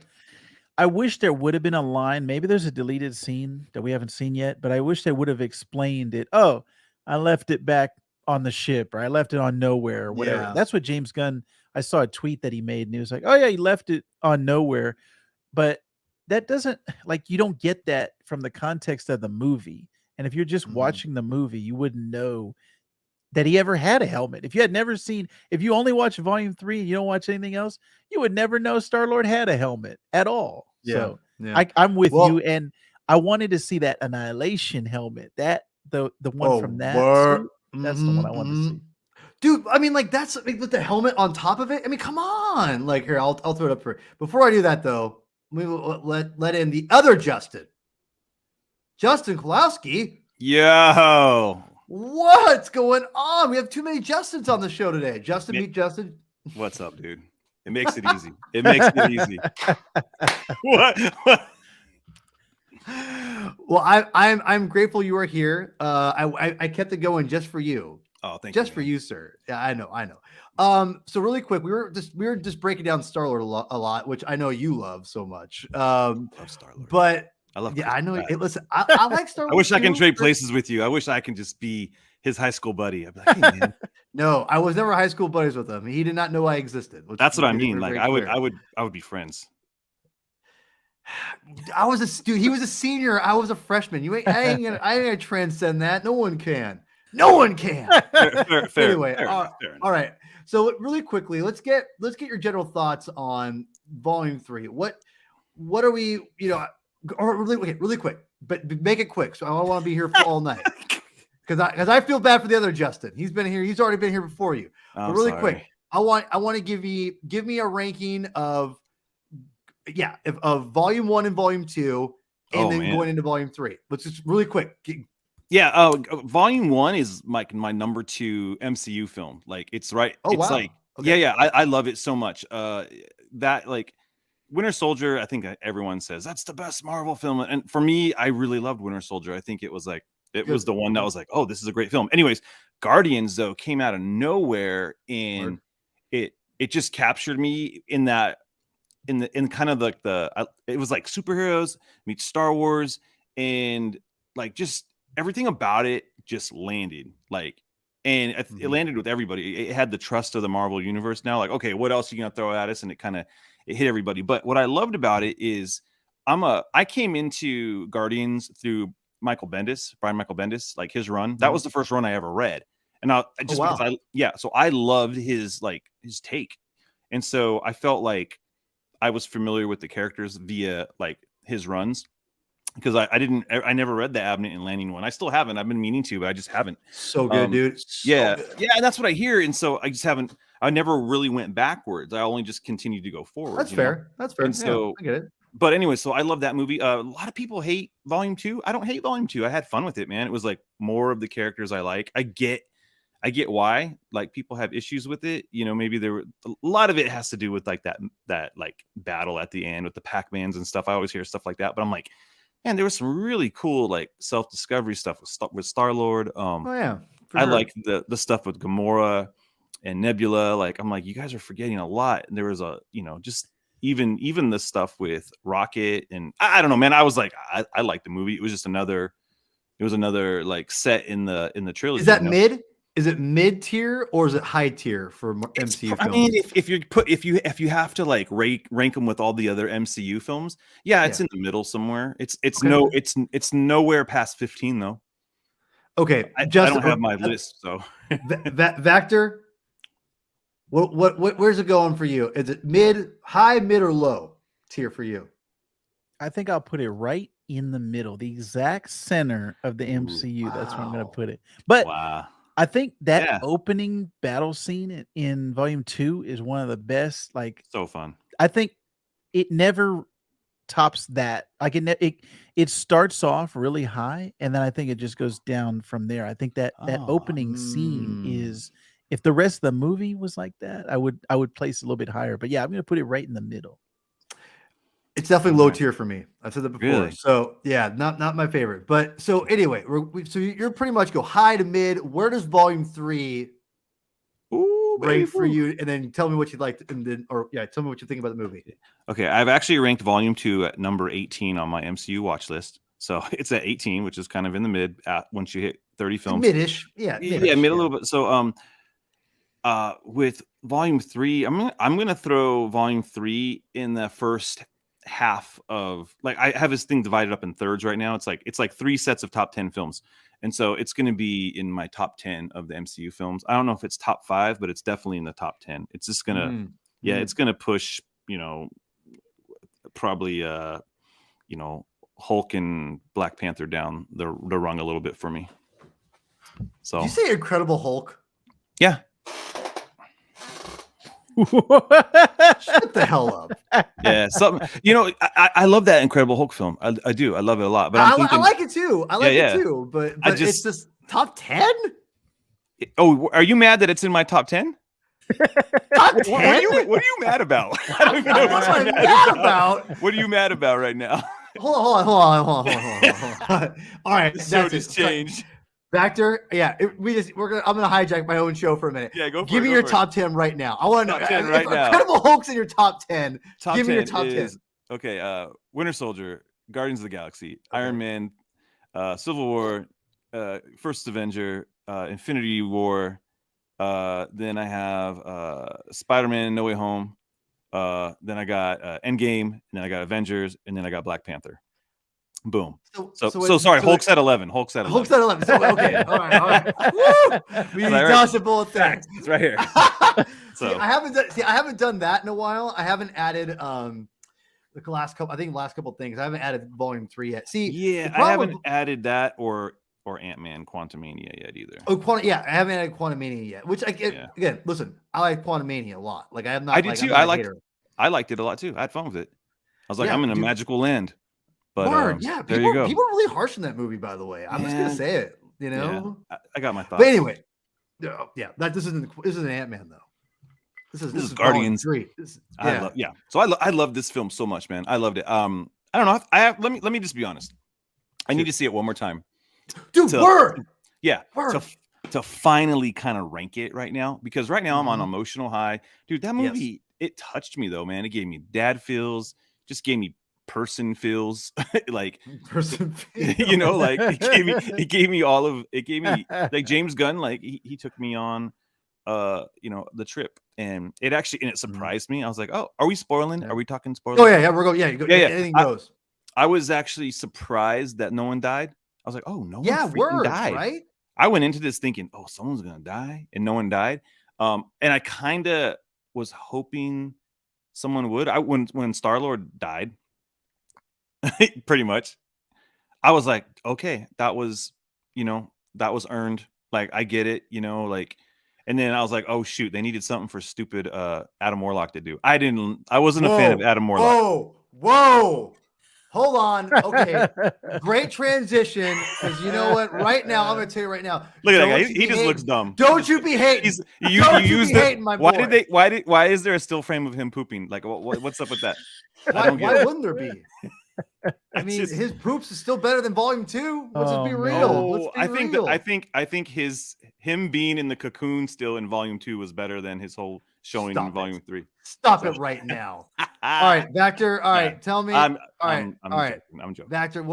I wish there would have been a line. Maybe there's a deleted scene that we haven't seen yet, but I wish they would have explained it. Oh, I left it back on the ship, or I left it on nowhere, or whatever. yeah, That's what James Gunn. I saw a tweet that he made, and he was like, "Oh yeah, he left it on nowhere," but that doesn't like you don't get that from the context of the movie. And if you're just mhm. watching the movie, you wouldn't know that he ever had a helmet. If you had never seen, if you only watch Volume 3 and you don't watch anything else, you would never know Star-Lord had a helmet at all. Yeah, So yeah. I'm with you, Well, and I wanted to see that Annihilation helmet. That the one oh, from that word. suit, that's the one I wanted to see. Dude, I mean, like, that's like, with the helmet on top of it. I mean, come on. Like, here, I'll throw it up for. Before I do that, though, we will let in the other Justin Kulowski. Yo, What's going on? We have too many Justins on the show today. Justin, meet Justin. what's up, dude? It makes it easy. It makes it easy. What? Well, I'm grateful you are here. I kept it going just for you. Oh, thank you. Just for you, sir. Yeah, I know. So really quick, we were just breaking down Star-Lord a lot, which I know you love so much. I love Star-Lord. But I love. yeah, I know. Pratt. Hey, listen, I like Star-Lord. I wish I can too. trade places with you. I wish I can just be his high school buddy. I'd be like, hey, man. No, I was never high school buddies with him. He did not know I existed. That's what I mean. Like, I would be friends. I was a dude. He was a senior. I was a freshman. I ain't gonna transcend that. No one can. No one can. Fair, Anyway, fair all enough. right. So really quickly, let's get your general thoughts on Volume 3. What are we? Or really quick, but make it quick. So I don't want to be here for all night because I feel bad for the other Justin. He's been here. He's already been here before you. But really quick, I want to give me a ranking of Volume 1 and Volume 2, and then going into Volume 3. Let's just really quick. Yeah, Volume 1 is my number 2 MCU film. Like, it's right. Oh, it's wow. like, okay. yeah, I love it so much. That, like, Winter Soldier, I think everyone says that's the best Marvel film, and for me, I really loved Winter Soldier. I think it was like was the one that was like, oh, this is a great film. Anyways, Guardians though came out of nowhere, and it just captured me in that in kind of like it was like superheroes meet Star Wars, and like just everything about it just landed like. And it landed with everybody. It had the trust of the Marvel universe now. Like, okay, what else are you gonna throw at us? And it hit everybody. But what I loved about it is I came into Guardians through Brian Michael Bendis, like his run. That was the first run I ever read. And so I loved his take. And so I felt like I was familiar with the characters via like his runs. Because I never read the Abnett and Lanning one. I still haven't. I've been meaning to, but I just haven't. So good, dude. Yeah, and that's what I hear. And so I just haven't. I never really went backwards. I only just continued to go forward. That's fair. That's fair. And so I get it. But anyway, so I love that movie. A lot of people hate Volume 2. I don't hate Volume 2. I had fun with it, man. It was like more of the characters I like. I get why like people have issues with it. Maybe a lot of it has to do with like that like battle at the end with the Pac-Mans and stuff. I always hear stuff like that, but I'm like, man, there was some really cool like self-discovery stuff with Star-Lord. I like the stuff with Gamora and Nebula. Like, I'm like, you guys are forgetting a lot. And there was just even the stuff with Rocket, and I don't know, man. I was like, I liked the movie. It was another like set in the trilogy. Is that mid? Is it mid tier or is it high tier for MCU films? I mean, if you have to like rank them with all the other MCU films, it's in the middle somewhere. It's nowhere past 15 though. Okay, I don't have my list, so Vector. What where's it going for you? Is it mid, high, mid, or low tier for you? I think I'll put it right in the middle, the exact center of the MCU. Wow. That's where I'm going to put it. But I think that opening battle scene in Volume 2 is one of the best. Like, so fun. I think it never tops that. Like it starts off really high, and then I think it just goes down from there. I think that opening scene is, if the rest of the movie was like that, I would place it a little bit higher. But yeah, I'm gonna put it right in the middle. It's definitely low tier for me. I've said that before. Really? So yeah, not my favorite. But so anyway, so you're pretty much go high to mid. Where does Volume 3 rate for you? And then tell me what you'd like, and then tell me what you think about the movie. Okay, I've actually ranked Volume 2 at number 18 on my MCU watch list. So it's at 18, which is kind of in the mid once you hit 30 films. Mid-ish. Mid a little bit. So with Volume 3, I'm gonna throw Volume 3 in the first half of, like, I have this thing divided up in thirds right now. It's like 3 sets of top 10 films. And so it's going to be in my top 10 of the MCU films. I don't know if it's top 5, but it's definitely in the top 10. It's just going to, it's going to push, probably, Hulk and Black Panther down the rung a little bit for me. So, did you say Incredible Hulk? Yeah. Shut the hell up. Yeah, something. I love that Incredible Hulk film. I do. I love it a lot. But I like it too. I like it too. But it's just top 10. Oh, are you mad that it's in my top 10? Top 10? What are you mad about? I don't even know what you're mad about. What are you mad about right now? Hold on. All right, the show just changed. Vector, I'm gonna hijack my own show for a minute. Yeah, go for it. Give me your top 10 right now. I want to know. Top 10 right now. Incredible Hulk's in your top 10. Give me your top 10. Okay, Winter Soldier, Guardians of the Galaxy, Iron Man, Civil War, First Avenger, Infinity War. Then I have Spider-Man, No Way Home. Then I got Endgame, and then I got Avengers, and then I got Black Panther. Boom. So sorry, Hulk's at 11. Hulk's at 11. So, okay. All right. Woo! We need dodgeable things. It's right here. So I haven't done that in a while. I haven't added the last couple things. I haven't added Volume 3 yet. I haven't added that or Ant-Man Quantumania yet either. I haven't added Quantumania yet. Which again, listen, I like Quantumania a lot. Like I'm not. I did too. I liked it a lot too. I had fun with it. I was like, I'm in a magical land. But there you go. People are really harsh in that movie, by the way. I'm just gonna say it. I got my thoughts. But anyway, this isn't Ant-Man though. This is Guardians 3. So I love this film so much, man. I loved it. I don't know. Let me just be honest. I need to see it one more time. Dude, word. Yeah. Word. To finally kind of rank it right now, because right now I'm on emotional high. Dude, that movie, it touched me though, man. It gave me dad feels, just gave me person feels like person feels. Like it gave me like James Gunn, like he took me on the trip, and it surprised me. I was like, oh, are we spoiling? Are we talking spoilers? Oh yeah, we're going. Anything goes. I was actually surprised that no one died. I was like, oh, no one freaking died. Right? I went into this thinking, oh, someone's gonna die, and no one died. And I kind of was hoping someone would. When Star-Lord died, pretty much, I was like, okay, that was earned. Like, I get it, and then I was like, oh shoot, they needed something for stupid Adam Warlock to do. I wasn't a fan of Adam Warlock. Whoa. Hold on. Okay. Great transition. Because you know what? Right now, I'm going to tell you right now. Look at that guy. He just looks dumb. Don't you be hating. Why is there a still frame of him pooping? Like, what's up with that? Why wouldn't there be? I mean, his poops is still better than Volume 2. Let's just be real. I think him being in the cocoon still in Volume 2 was better than his whole showing in Volume 3. Stop it right now. All right, Vector. All right, tell me. I'm joking. Vector,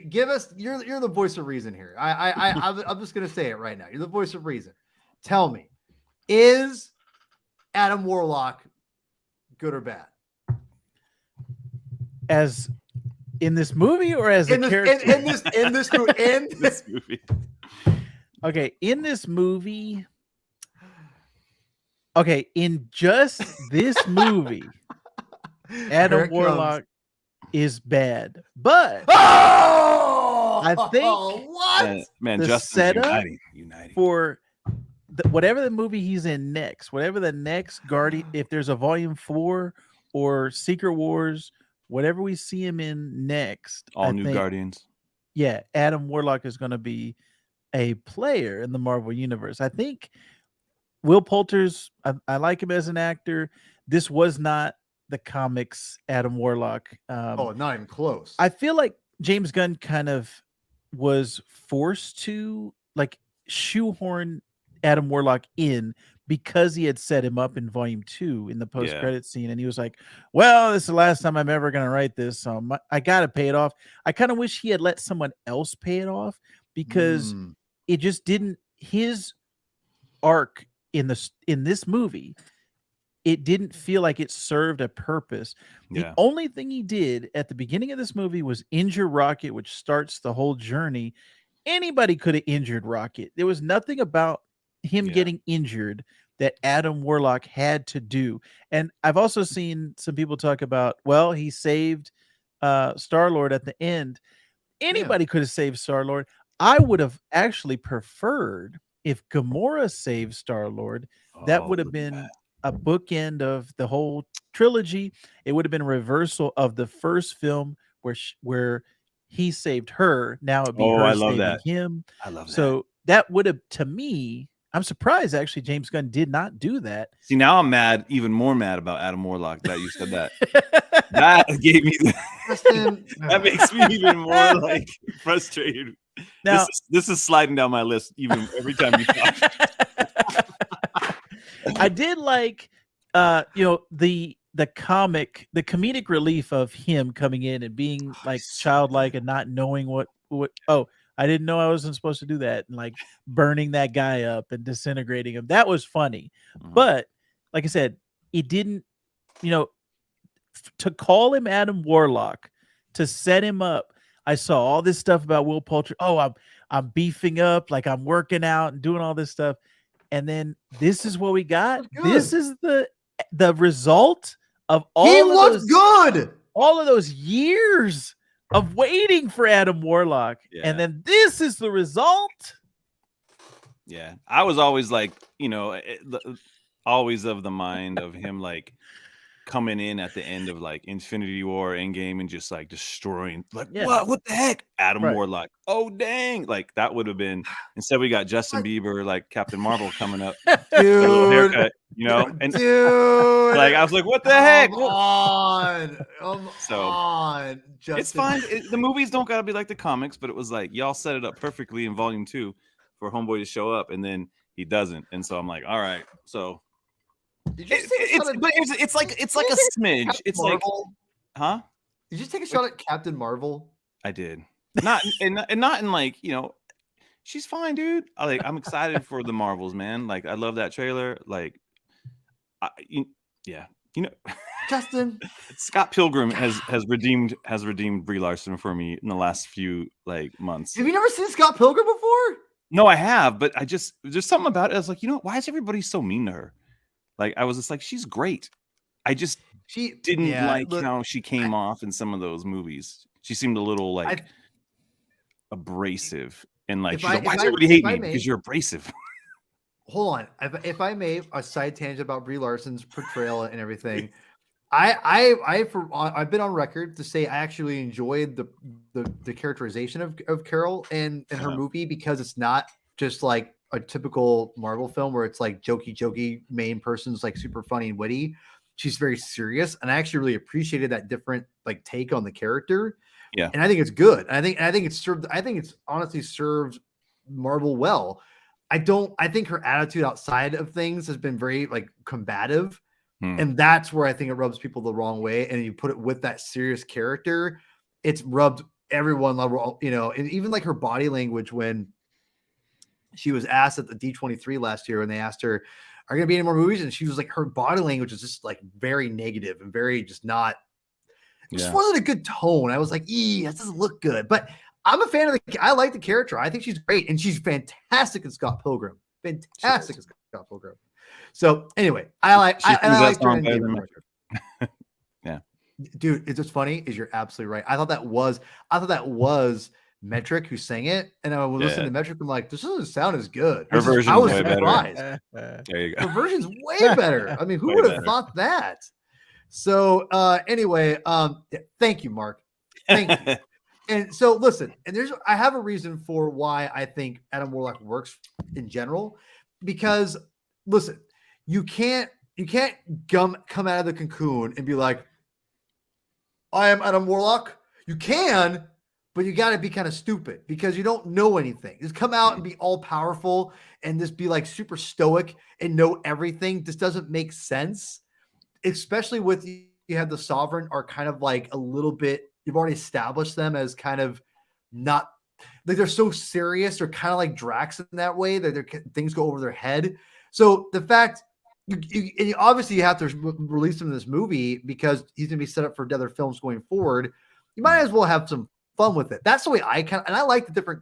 give us. You're the voice of reason here. I'm just gonna say it right now. You're the voice of reason. Tell me, is Adam Warlock good or bad? As in this movie, or as a character? In this movie. Okay, in this movie. Okay, in just this movie, Adam Warlock is bad, but I think what the setup for whatever the movie he's in next, whatever the next Guardian, if there's a volume 4 or Secret Wars, whatever we see him in next, all I new think, Guardians. Yeah, Adam Warlock is going to be a player in the Marvel universe. I think Will Poulter's, I like him as an actor. This was not the comics Adam Warlock. Not even close. I feel like James Gunn kind of was forced to like shoehorn Adam Warlock in because he had set him up in volume 2 in the post-credit scene, and he was like, well, this is the last time I'm ever going to write this, so I gotta pay it off. I kind of wish he had let someone else pay it off, because it just didn't, his arc in this movie, it didn't feel like it served a purpose. The only thing he did at the beginning of this movie was injure Rocket, which starts the whole journey. Anybody could have injured Rocket. There was nothing about him getting injured that Adam Warlock had to do. And I've also seen some people talk about, well, he saved Star-Lord at the end. Anybody could have saved Star-Lord. I would have actually preferred if Gamora saved Star-Lord. That would have been a bookend of the whole trilogy. It would have been a reversal of the first film where he saved her. Now it'd be her saving him. I love that. So that would have, to me, I'm surprised actually James Gunn did not do that. See, now I'm mad, even more mad about Adam Warlock that you said that. That gave me that makes me even more like frustrated. Now, this is sliding down my list even every time you talk. I did like the comedic relief of him coming in and being like childlike and not knowing what I didn't know I wasn't supposed to do that, and like burning that guy up and disintegrating him. That was funny. But like I said, it didn't, to call him Adam Warlock, to set him up. I saw all this stuff about Will Poulter. Oh, I'm beefing up, like I'm working out and doing all this stuff. And then this is what we got. This is the result of all of those years of waiting for Adam Warlock. And then this is the result. Yeah. I was always like, always of the mind of him like coming in at the end of like Infinity War, Endgame, and just like destroying, like what the heck, Adam Warlock. Oh dang, like that would have been. Instead, we got Justin Bieber, like Captain Marvel, coming up, dude, a little haircut, and dude, like I was like, what the heck? Come on, Justin. It's fine. The movies don't gotta be like the comics, but it was like y'all set it up perfectly in Volume 2 for Homeboy to show up, and then he doesn't, and so I'm like, all right, so. It's like a smidge. It's Marvel? Like, huh? Did you take a shot at Captain Marvel? I did. Not in like, she's fine, dude. I'm excited for the Marvels, man. Like I love that trailer. Like, Justin, Scott Pilgrim has redeemed Brie Larson for me in the last few like months. Have you never seen Scott Pilgrim before? No, I have, but there's something about it. I was like, why is everybody so mean to her? Like I was just like, she's great. She didn't how she came off in some of those movies. She seemed a little like abrasive, and like she's like, why does everybody hate me? Because you're abrasive. Hold on, if I may, a side tangent about Brie Larson's portrayal and everything. I've been on record to say I actually enjoyed the characterization of Carol in her movie, because it's not just like a typical Marvel film where it's like jokey main person's like super funny and witty. She's very serious, and I actually really appreciated that different like take on the character. Yeah, and I think it's good. I think it's honestly served Marvel well. I think her attitude outside of things has been very like combative, and that's where I think it rubs people the wrong way. And you put it with that serious character, it's rubbed everyone level, and even like her body language when she was asked at the D23 last year, and they asked her, are going to be any more movies? And she was like, her body language is just like very negative and very just not, it just wasn't a good tone. I was like, that doesn't look good. But I'm a fan of I like the character. I think she's great. And she's fantastic in Scott Pilgrim. Fantastic in Scott Pilgrim. So anyway, I like her. Yeah. Dude, it's just funny is you're absolutely right. I thought that was Metric who sang it, and I was listening to Metric. I'm like, this doesn't sound as good. Her version's I was way surprised. better. There you go. Her version's way better. I mean, who would have thought that? So anyway, thank you, Mark. Thank you. And so listen, and I have a reason for why I think Adam Warlock works in general, because listen, you can't come out of the cocoon and be like, I am Adam Warlock. You can, but you got to be kind of stupid because you don't know anything. Just come out and be all powerful and just be like super stoic and know everything. This doesn't make sense, especially with you have the Sovereign are kind of like a little bit, you've already established them as kind of not like they're so serious. They're kind of like Drax in that way that things go over their head. So the fact you obviously you have to release him in this movie because he's going to be set up for other films going forward. You might as well have some fun with it. That's the way I can, and I like the different,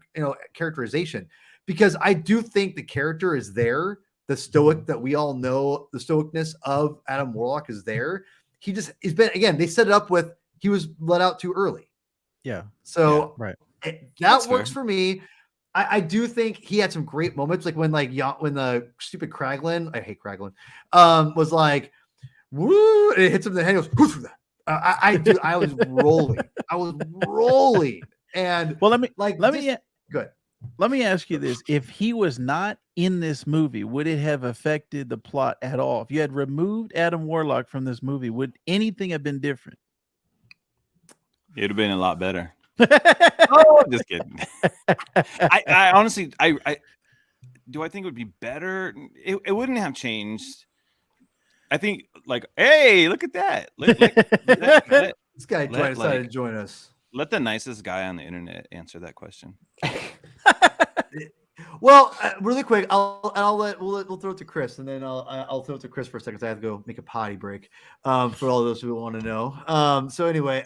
characterization because I do think the character is there. The stoic that we all know, the stoicness of Adam Warlock is there. He's been, again, they set it up with, he was let out too early. Yeah. So right. That works for me. I do think he had some great moments, like when the stupid Kraglin, I hate Kraglin, was like, woo, and it hits him in the head. He goes, who's that? I was rolling. And well, let me ask you this: if he was not in this movie, would it have affected the plot at all? If you had removed Adam Warlock from this movie, would anything have been different? It'd have been a lot better. Oh, just kidding. I honestly, do I think it would be better? It wouldn't have changed. I think, like, hey, look at that. This guy decided to join us. Let the nicest guy on the internet answer that question. Well, really quick, we'll throw it to Chris, and then I'll throw it to Chris for a second. So I have to go make a potty break for all those who want to know. So anyway,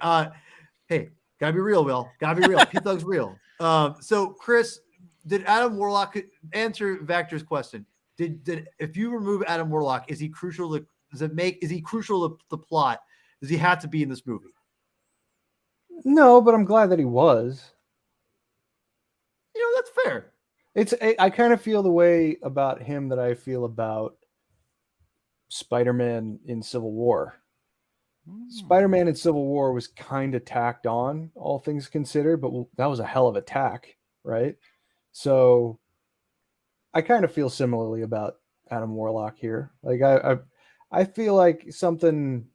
hey, gotta be real, Will. Gotta be real. Pete Thug's real. So Chris, did Adam Warlock answer Vactor's question? Did if you remove Adam Warlock, is he crucial to the plot? Does he have to be in this movie? No, but I'm glad that he was. That's fair. I kind of feel the way about him that I feel about Spider-Man in Civil War. Spider-Man in Civil War was kind of tacked on, all things considered, but that was a hell of a tack, right? So I kind of feel similarly about Adam Warlock here. Like I feel like something,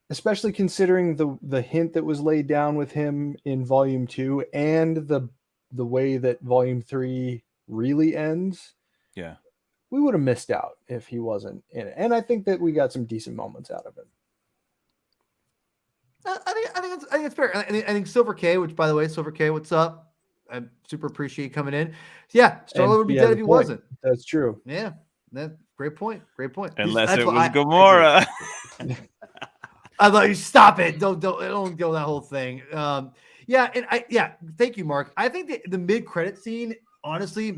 especially considering the hint that was laid down with him in Volume 2 and the way that Volume 3 really ends. Yeah. We would have missed out if he wasn't in it. And I think that we got some decent moments out of him. I think it's fair. I think Silver K, which by the way, Silver K, what's up? I super appreciate you coming in. Yeah, Star-Lord would be dead if he wasn't. That's true. Yeah, great point. Unless it was Gamora. I thought you stop it. Don't go that whole thing. Thank you, Mark. I think the mid-credit scene honestly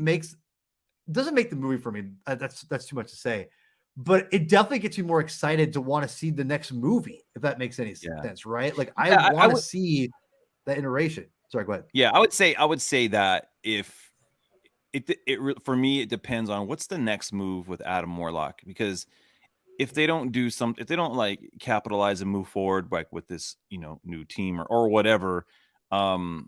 doesn't make the movie for me. That's too much to say, but it definitely gets you more excited to want to see the next movie, if that makes any sense, right? Like I want to see that iteration. Sorry, go ahead. Yeah, I would say that if it for me, it depends on what's the next move with Adam Warlock, because if they don't do if they don't like capitalize and move forward like with this, new team or whatever, that'll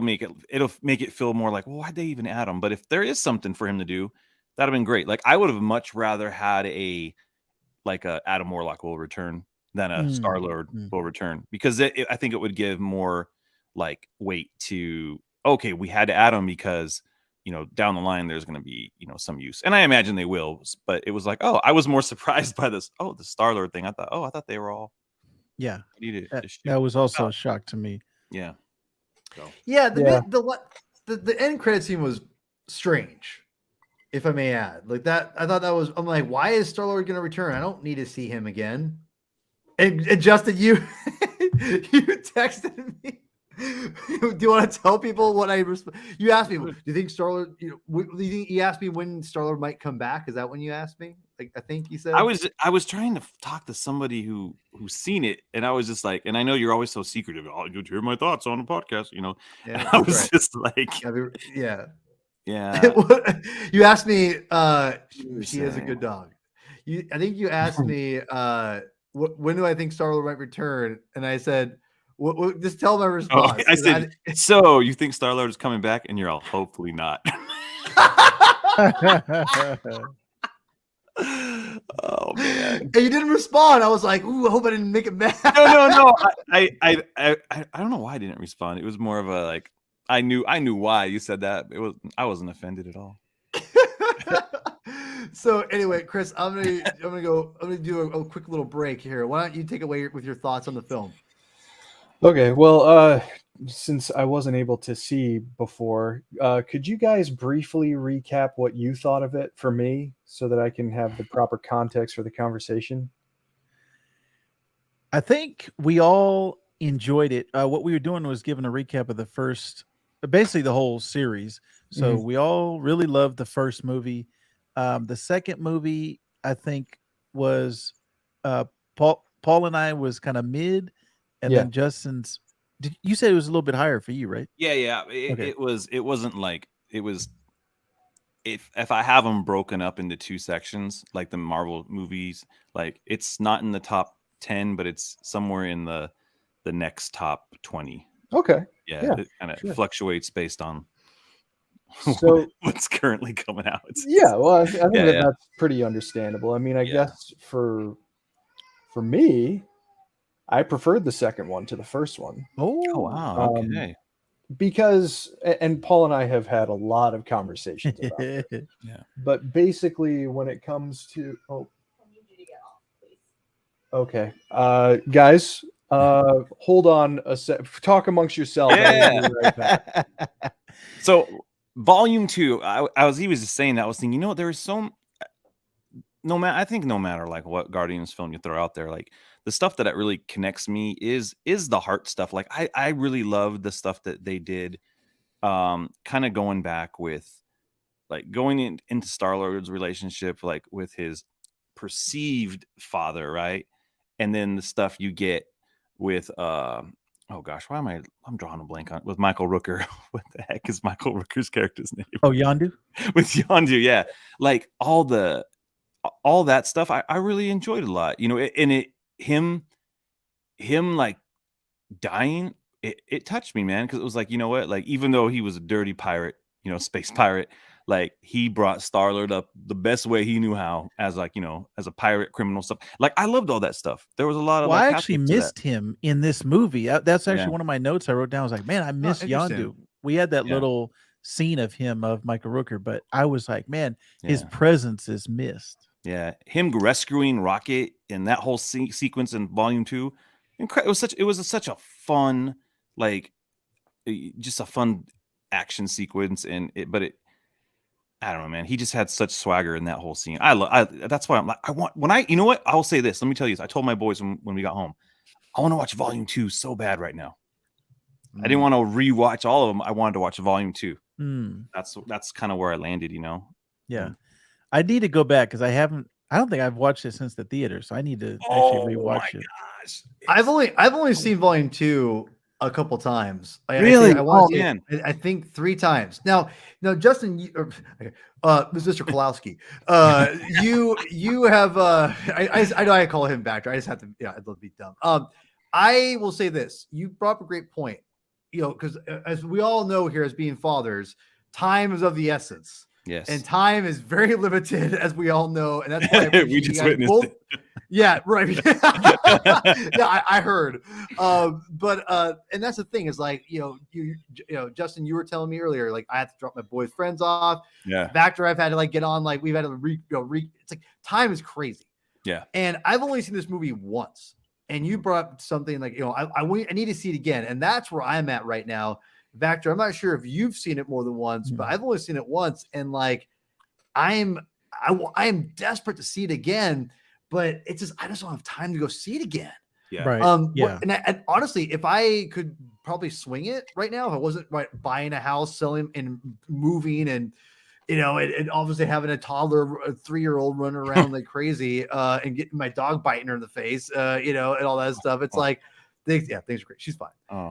make it feel more like, well, why'd they even add him? But if there is something for him to do, that'd have been great. Like I would have much rather had a Adam Warlock will return than a Star-Lord will return, because I think it would give more like weight to, okay, we had to add him because down the line there's going to be some use, and I imagine they will. But it was like, oh, I was more surprised by this. Oh, the Star-Lord thing. I thought they were all. Yeah, that was also a shock to me. Yeah. So. Yeah, the end credit scene was strange, if I may add. Like that, I thought that was. I'm like, why is Star-Lord going to return? I don't need to see him again. And Justin, you texted me. Do you want to tell people what you asked me? Do you think Star-Lord? You asked me when Star-Lord might come back. Is that when you asked me? I think you said. I was trying to talk to somebody who's seen it, and I was just like, and I know you're always so secretive. Oh, you'd hear my thoughts on a podcast, you know. Yeah, I was right. just like, yeah. yeah. You asked me. You were She is a saying. good dog. I think you asked me. When do I think Star-Lord might return? And I said, just tell my Oh, response. I said, so you think Star-Lord is coming back? And you're all, hopefully not. Oh man! And you didn't respond. I was like, "Ooh, I hope I didn't make it mad." No. I don't know why I didn't respond. It was more of a like, I knew why you said that. I wasn't offended at all. So anyway, Chris, I'm gonna do a quick little break here. Why don't you take away with your thoughts on the film? Okay, well, since I wasn't able to see before, could you guys briefly recap what you thought of it for me so that I can have the proper context for the conversation? I think we all enjoyed it. What we were doing was giving a recap of the first, basically the whole series. So we all really loved the first movie. The second movie, I think, was Paul and I was kind of mid, and then Justin's. You said it was a little bit higher for you, right? Yeah. It wasn't like it was. If I have them broken up into two sections, like the Marvel movies, like it's not in the top 10, but it's somewhere in the next top 20. Okay. Yeah. It kind of fluctuates based on what's currently coming out. Yeah, well, I think that's pretty understandable. I mean, I guess for me, I preferred the second one to the first one. Oh wow. Okay. Because, and Paul and I have had a lot of conversations about it. Yeah. But basically, when it comes to I need you to get off, please. Okay, guys, hold on a sec. Talk amongst yourselves. Yeah. Right back. So, Volume 2, he was just saying that. I was thinking, you know, there is so I think no matter like what Guardians film you throw out there, like the stuff that really connects me is the heart stuff. Like I really love the stuff that they did, kind of going back with like going into Star-Lord's relationship, like with his perceived father, right? And then the stuff you get with oh gosh, I'm drawing a blank on with Michael Rooker. What the heck is Michael Rooker's character's name? Oh, Yondu. With Yondu, yeah. Like all that stuff I really enjoyed a lot, you know. And him like dying, it touched me, man, because it was like, you know what, like even though he was a dirty pirate, you know, space pirate, like he brought Star-Lord up the best way he knew how, as like, you know, as a pirate criminal stuff. Like I loved all that stuff. There was a lot of I actually missed him in this movie. That's actually one of my notes I wrote down. I was like, man, I miss Yondu. We had that little scene of him, of Michael Rooker, but I was like, man, his presence is missed. Yeah, him rescuing Rocket in that whole sequence in Volume 2, it was such a fun, like, just a fun action sequence, I don't know, man. He just had such swagger in that whole scene. That's why I'm like, you know what? I'll say this. Let me tell you this. I told my boys when we got home, I want to watch Volume 2 so bad right now. I didn't want to rewatch all of them. I wanted to watch Volume 2. That's kind of where I landed, you know. Yeah. I need to go back because I don't think I've watched it since the theater, so I need to actually rewatch it. Gosh. I've only seen Volume 2 a couple times. Really? I think 3 times. Now, Justin, Mr. Kowalski, you have I know I call him back. I just have to. Yeah, I'd love to be dumb. I will say this. You brought up a great point. You know, because as we all know here, as being fathers, time is of the essence. Yes. And time is very limited, as we all know. And that's why we just witnessed it. Yeah, right. Yeah, I heard. And that's the thing is like, you know, Justin, you were telling me earlier, like I had to drop my boys' friends off. Yeah. Vector, I've had to like get on, like we've had to it's like time is crazy. Yeah. And I've only seen this movie once. And you brought up something like, you know, I need to see it again. And that's where I'm at right now. Vector, I'm not sure if you've seen it more than once, but I've only seen it once, and like I am desperate to see it again, but it's just I just don't have time to go see it again. Yeah. Right. Yeah. And honestly, if I could probably swing it right now, if I wasn't buying a house, selling and moving and you know, and obviously having a toddler, a 3-year-old running around like crazy, and getting my dog biting her in the face, you know, and all that stuff. It's like, things are great. She's fine.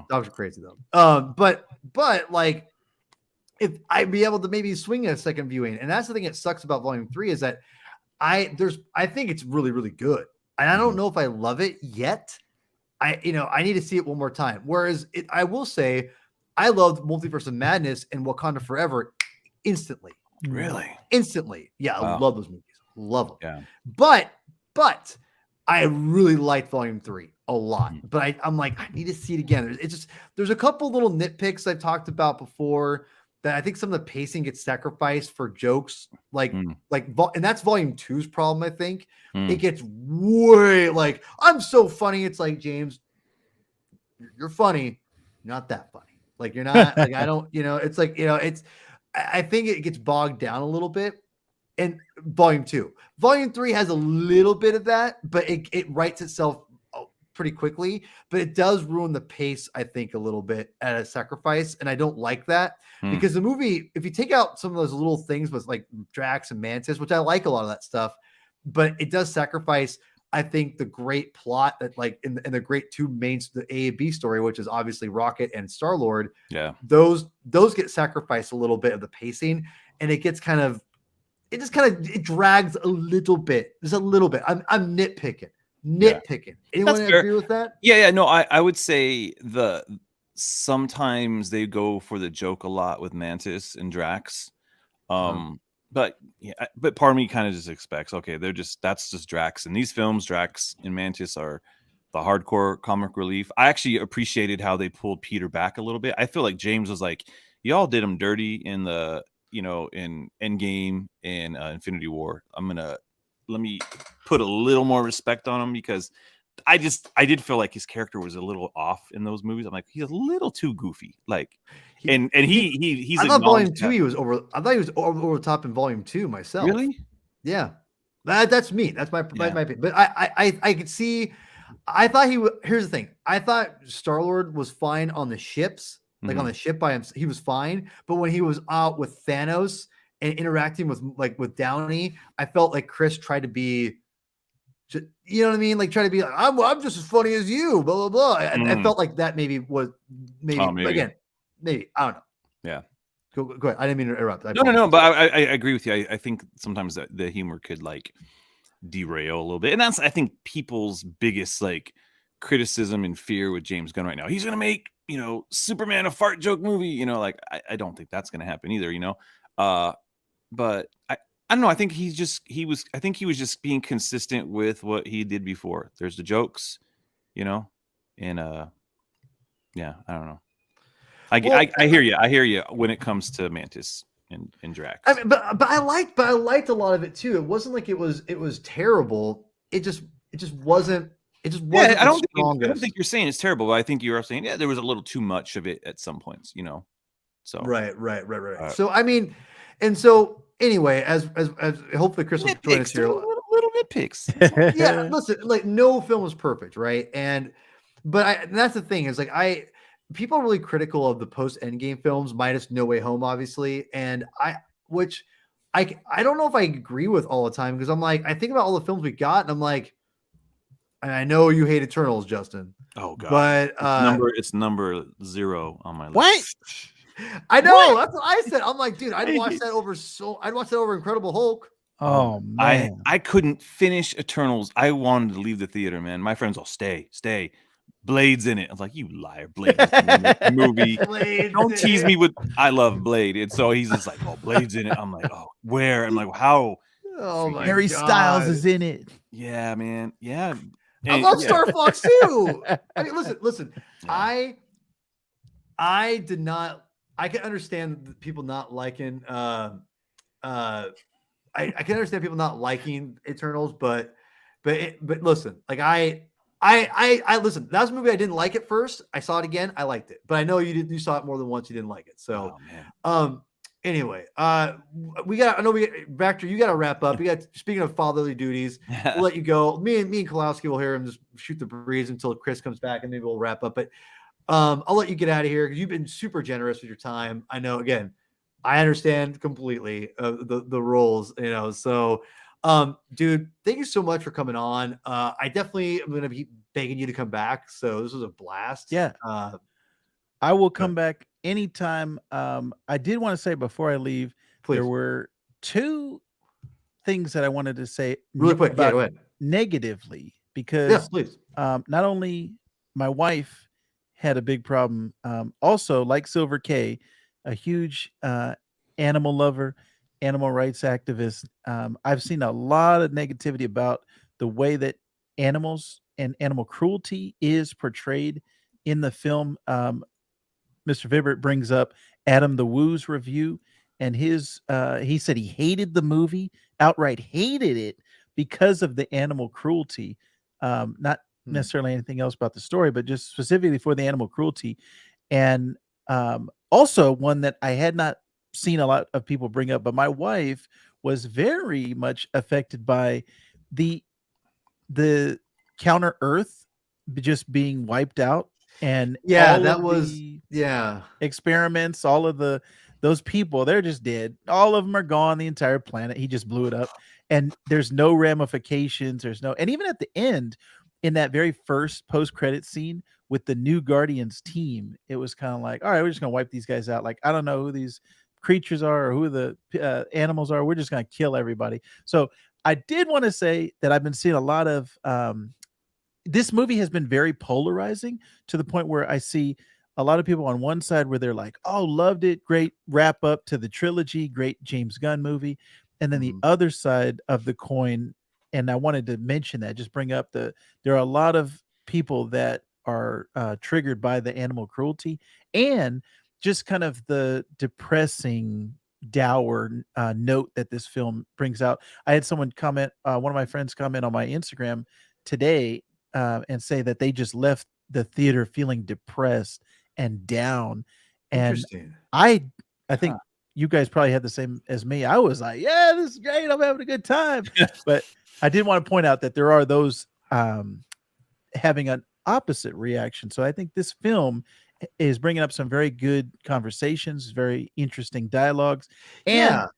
Dogs are crazy though. But like, if I'd be able to maybe swing a second viewing, and that's the thing that sucks about Volume 3 is that I think it's really, really good, and I don't know if I love it yet. I need to see it one more time. Whereas I will say, I loved Multiverse of Madness and Wakanda Forever instantly. Really? Instantly. Yeah, I love those movies. Love them. Yeah. But I really liked Volume 3 a lot. But I'm like, I need to see it again. There's a couple little nitpicks I've talked about before that I think some of the pacing gets sacrificed for jokes, and that's Volume 2's problem. I think it gets way like, I'm so funny. It's like, James, you're funny, you're not that funny. Like, you're not like, I don't, it's like, I think it gets bogged down a little bit. And Volume 2, Volume 3 has a little bit of that, but it writes itself pretty quickly, but it does ruin the pace, I think, a little bit at a sacrifice. And I don't like that because the movie, if you take out some of those little things with like Drax and Mantis, which I like a lot of that stuff, but it does sacrifice, I think, the great plot that like in the great two mains, the A and B story, which is obviously Rocket and Star-Lord. Yeah. Those get sacrificed a little bit of the pacing, and it gets it drags a little bit. Just a little bit. I'm nitpicking. Anyone agree with that? Yeah. No, I would say sometimes they go for the joke a lot with Mantis and Drax. But part of me kind of just expects, okay, that's just Drax. In these films, Drax and Mantis are the hardcore comic relief. I actually appreciated how they pulled Peter back a little bit. I feel like James was like, y'all did him dirty in in Endgame and Infinity War. Let me put a little more respect on him, because I did feel like his character was a little off in those movies. I'm like, he's a little too goofy. Like, he's. I thought Volume 2 he was over. I thought he was over the top in Volume 2 myself. Really? Yeah, that's me. That's my opinion. But I could see. I thought here's the thing. I thought Star-Lord was fine on the ships, like on the ship by himself. He was fine. But when he was out with Thanos and interacting with Downey, I felt like Chris tried to be. You know what I mean? Like, try to be like, I'm just as funny as you, blah, blah, blah. I felt like that maybe again, maybe, I don't know. Yeah. Go ahead. I didn't mean to interrupt. No, but I agree with you. I think sometimes the humor could like derail a little bit. And that's, I think, people's biggest like criticism and fear with James Gunn right now. He's going to make, Superman a fart joke movie, like, I don't think that's going to happen either, but I don't know. I think he was just being consistent with what he did before. There's the jokes, and yeah, I don't know. I hear you. I hear you when it comes to Mantis and Drax. I mean, but I liked a lot of it too. It wasn't like it was terrible. It just wasn't. It just wasn't. I don't think you're saying it's terrible, but I think you are saying there was a little too much of it at some points. So right. So I mean, and so. Anyway, as hopefully Chris will join us here. Little nitpicks. Yeah, listen, like, no film is perfect, right? And that's the thing is, like, people are really critical of the post Endgame films, minus No Way Home, obviously, and I don't know if I agree with all the time, because I'm like, I think about all the films we got, and I'm like, and I know you hate Eternals, Justin. Oh God, but it's number 0 on my list. What? I know. What? That's what I said. I'm like, dude, I'd watch that over Incredible Hulk. Oh man, I couldn't finish Eternals. I wanted to leave the theater, man. My friends all stay. Blade's in it. I was like, you liar, Blade is in the movie. Don't tease me with I love Blade. And so he's just like, oh, Blade's in it. I'm like, oh, where? I'm like, how? Oh my Harry God. Styles is in it. Yeah, man. Yeah. I love Star Fox too. I mean, listen. Yeah. I did not. I can understand people not liking. I can understand people not liking Eternals, but listen, like I listen. That was a movie I didn't like at first. I saw it again. I liked it, but I know you saw it more than once. You didn't like it. So, anyway, Baxter, you got to wrap up. Speaking of fatherly duties, we'll let you go. Me and Kalowski will hear him just shoot the breeze until Chris comes back, and maybe we'll wrap up. But I'll let you get out of here because you've been super generous with your time. I know, again, I understand completely the roles, So, dude, thank you so much for coming on. I definitely am gonna be begging you to come back. So this was a blast. Yeah. I will come back anytime. I did want to say before I leave, there were 2 things that I wanted to say really quick. Yeah, about go ahead. negatively, because please. not only my wife had a big problem, also like Silver K, a huge animal lover, animal rights activist. I've seen a lot of negativity about the way that animals and animal cruelty is portrayed in the film. Mr. Vibert brings up Adam the Woo's review, and he said he hated the movie, outright hated it because of the animal cruelty. Not necessarily anything else about the story, but just specifically for the animal cruelty. And also one that I had not seen a lot of people bring up, but my wife was very much affected by the counter Earth just being wiped out, and that was experiments, all of those people, they're just dead. All of them are gone, the entire planet. He just blew it up. And there's no ramifications. And even at the end, in that very first post-credit scene with the new Guardians team, it was kind of like, all right, we're just gonna wipe these guys out. Like, I don't know who these creatures are or who the animals are. We're just gonna kill everybody. So I did want to say that I've been seeing a lot of this movie has been very polarizing, to the point where I see a lot of people on one side where they're like, "Oh, loved it, great wrap up to the trilogy, great James Gunn movie," and then the other side of the coin. And I wanted to mention that, just bring up there are a lot of people that are triggered by the animal cruelty and just kind of the depressing, dour note that this film brings out. I had someone comment, one of my friends comment on my Instagram today, and say that they just left the theater feeling depressed and down. And Interesting. I think you guys probably had the same as me. I was like, yeah, this is great. I'm having a good time. But I did want to point out that there are those having an opposite reaction. So I think this film is bringing up some very good conversations, very interesting dialogues. And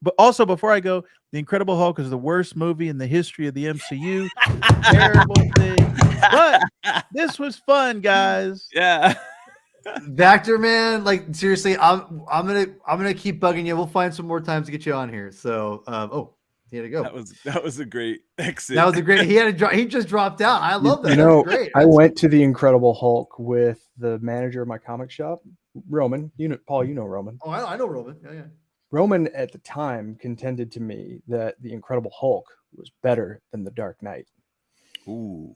but also, before I go, The Incredible Hulk is the worst movie in the history of the MCU. Terrible thing. But this was fun, guys. Yeah. Vector, man, like seriously, I'm gonna keep bugging you. We'll find some more times to get you on here. So he had to go. That was a great exit. That was a great. He just dropped out. I love that. That's great. I went to the Incredible Hulk with the manager of my comic shop, Roman. Paul, you know Roman. Oh, I know Roman. Yeah. Roman at the time contended to me that the Incredible Hulk was better than the Dark Knight. Ooh.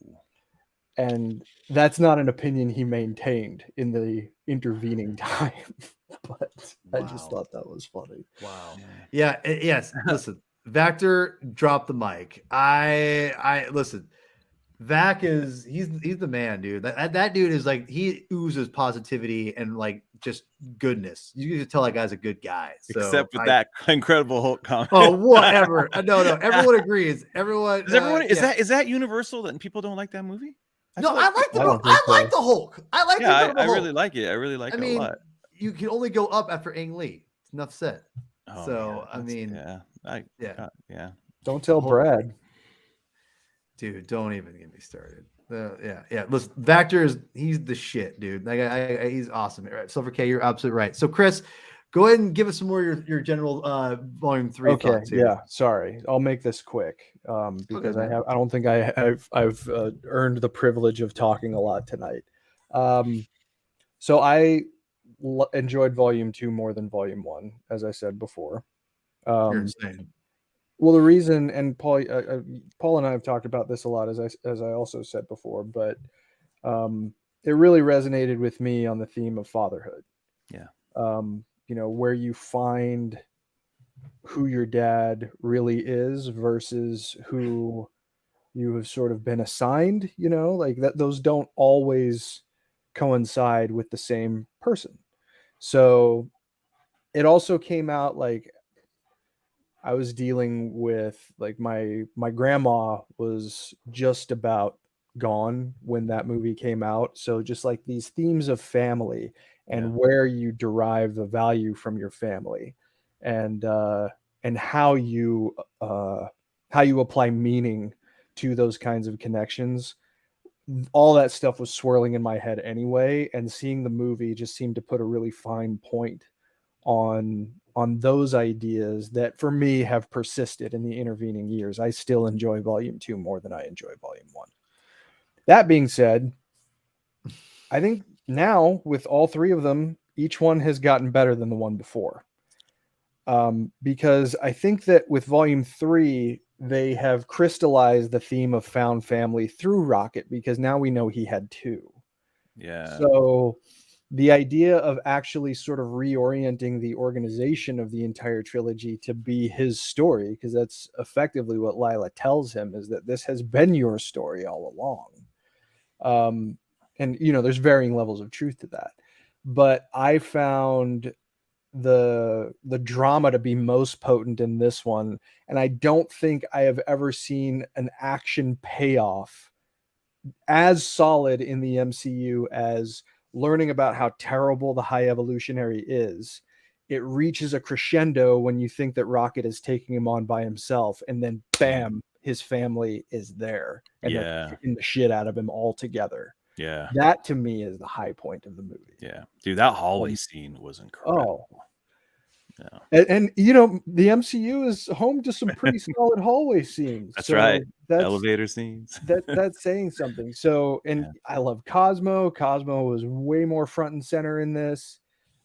And that's not an opinion he maintained in the intervening time. But I just thought that was funny. Wow. Yeah. Yes. Listen, Vector dropped the mic. I listen. Vac he's the man, dude. That dude is like, he oozes positivity and like just goodness. You can tell that guy's a good guy. So except with that Incredible Hulk comment. Oh, whatever. No. Everyone agrees. Everyone. Is that universal that people don't like that movie? I like the Hulk. I like the Hulk. I really like it. I really like it a lot. You can only go up after Ang Lee. Enough said. Oh, so yeah. Don't tell Brad. Dude, don't even get me started. Yeah. Listen, Vector he's the shit, dude. Like he's awesome. Right. Silver K, you're absolutely right. So Chris, go ahead and give us some more your general volume 3 thoughts here. Yeah, sorry. I'll make this quick because I don't think I've earned the privilege of talking a lot tonight. So I enjoyed volume 2 more than volume 1, as I said before. You're insane. Well, the reason, and Paul and I have talked about this a lot, as I also said before, but it really resonated with me on the theme of fatherhood. Yeah. Where you find who your dad really is versus who you have sort of been assigned, like that, those don't always coincide with the same person. So it also came out like I was dealing with, like, my grandma was just about gone when that movie came out. So just like these themes of family and where you derive the value from your family, and how you apply meaning to those kinds of connections. All that stuff was swirling in my head anyway, and seeing the movie just seemed to put a really fine point on those ideas that for me have persisted in the intervening years. I still enjoy Volume 2 more than I enjoy Volume 1. That being said, I think now with all three of them, each one has gotten better than the one before. Because I think that with Volume 3, they have crystallized the theme of found family through Rocket, because now we know he had two. Yeah. So the idea of actually sort of reorienting the organization of the entire trilogy to be his story, because that's effectively what Lila tells him, is that this has been your story all along. And, you know, there's varying levels of truth to that. But I found the drama to be most potent in this one. And I don't think I have ever seen an action payoff as solid in the MCU as learning about how terrible the High Evolutionary is. It reaches a crescendo when you think that Rocket is taking him on by himself, and then bam, his family is there, and they're kicking the shit out of him altogether. Yeah. That to me is the high point of the movie. Yeah. Dude, that hallway scene was incredible. Oh. Yeah. And you know, the MCU is home to some pretty solid hallway scenes. That's right. Elevator scenes. That's saying something. So, and I love Cosmo. Cosmo was way more front and center in this.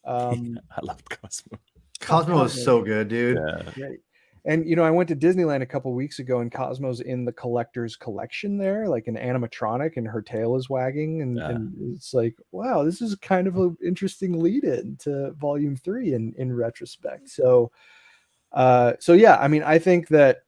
I love Cosmo. Cosmo is so good, dude. Yeah. Great. And you know, I went to Disneyland a couple weeks ago, and Cosmo's in the collector's collection there, like an animatronic, and her tail is wagging, and it's like, wow, this is kind of an interesting lead-in to Volume 3 in retrospect. So yeah, I mean, I think that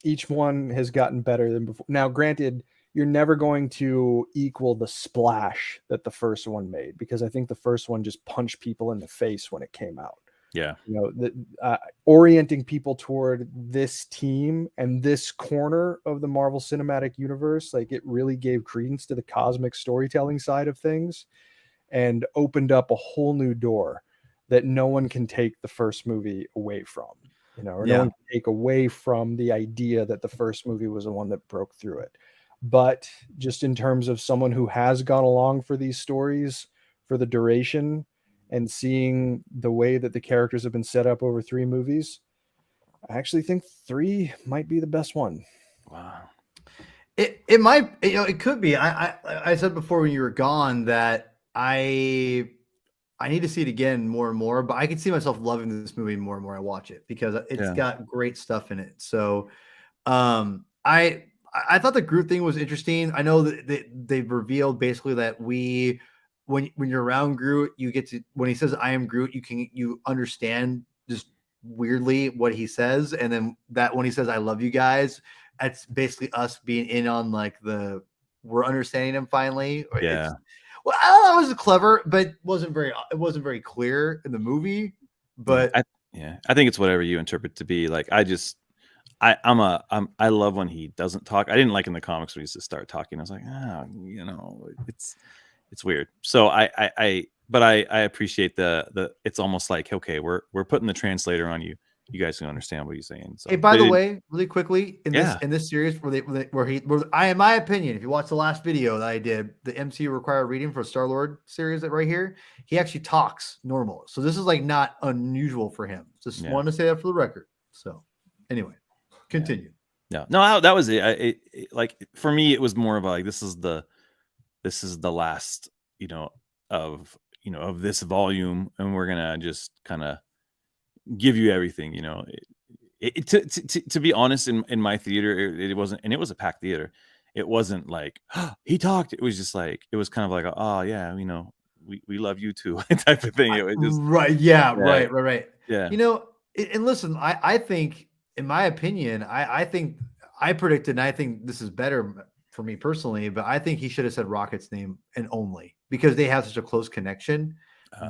each one has gotten better than before. Now, granted, you're never going to equal the splash that the first one made, because I think the first one just punched people in the face when it came out. Yeah. You know, orienting people toward this team and this corner of the Marvel Cinematic Universe, like, it really gave credence to the cosmic storytelling side of things and opened up a whole new door that no one can take the first movie away from, you know, or no one can take away from the idea that the first movie was the one that broke through it. But just in terms of someone who has gone along for these stories for the duration, and seeing the way that the characters have been set up over 3 movies, I actually think 3 might be the best one. Wow. It might, you know, it could be. I said before when you were gone that I need to see it again more and more, but I can see myself loving this movie more and more I watch it, because it's got great stuff in it. So I thought the Groot thing was interesting. I know that they've revealed basically that when you're around Groot, you get to, when he says I am Groot, you understand just weirdly what he says, and then that when he says I love you guys, that's basically us being in on like we're understanding him finally. Yeah. Well, I don't know, it was clever, but it wasn't very clear in the movie. But I think it's whatever you interpret to be. Like, I love when he doesn't talk. I didn't like in the comics when he used to start talking. I was like, you know, it's weird. So I appreciate the it's almost like, okay, we're putting the translator on you. You guys can understand what he's saying. So, hey, by the way, really quickly, in this series where in my opinion, if you watch the last video that I did, the MCU required reading for Star-Lord series that right here, he actually talks normal. So this is like not unusual for him. Just wanted to say that for the record. So anyway, continue. No, that was it. Like, for me, it was more of like, this is the last, you know, of this volume, and we're gonna just kind of give you everything, you know. To be honest, in my theater, it wasn't, and it was a packed theater. It wasn't like he talked. It was just like, it was kind of like, oh yeah, you know, we love you too type of thing. It was just right. Yeah. Right. Yeah. You know, and listen, I think, in my opinion, I think I predicted, and I think this is better for me personally, but I think he should have said Rocket's name and only, because they have such a close connection.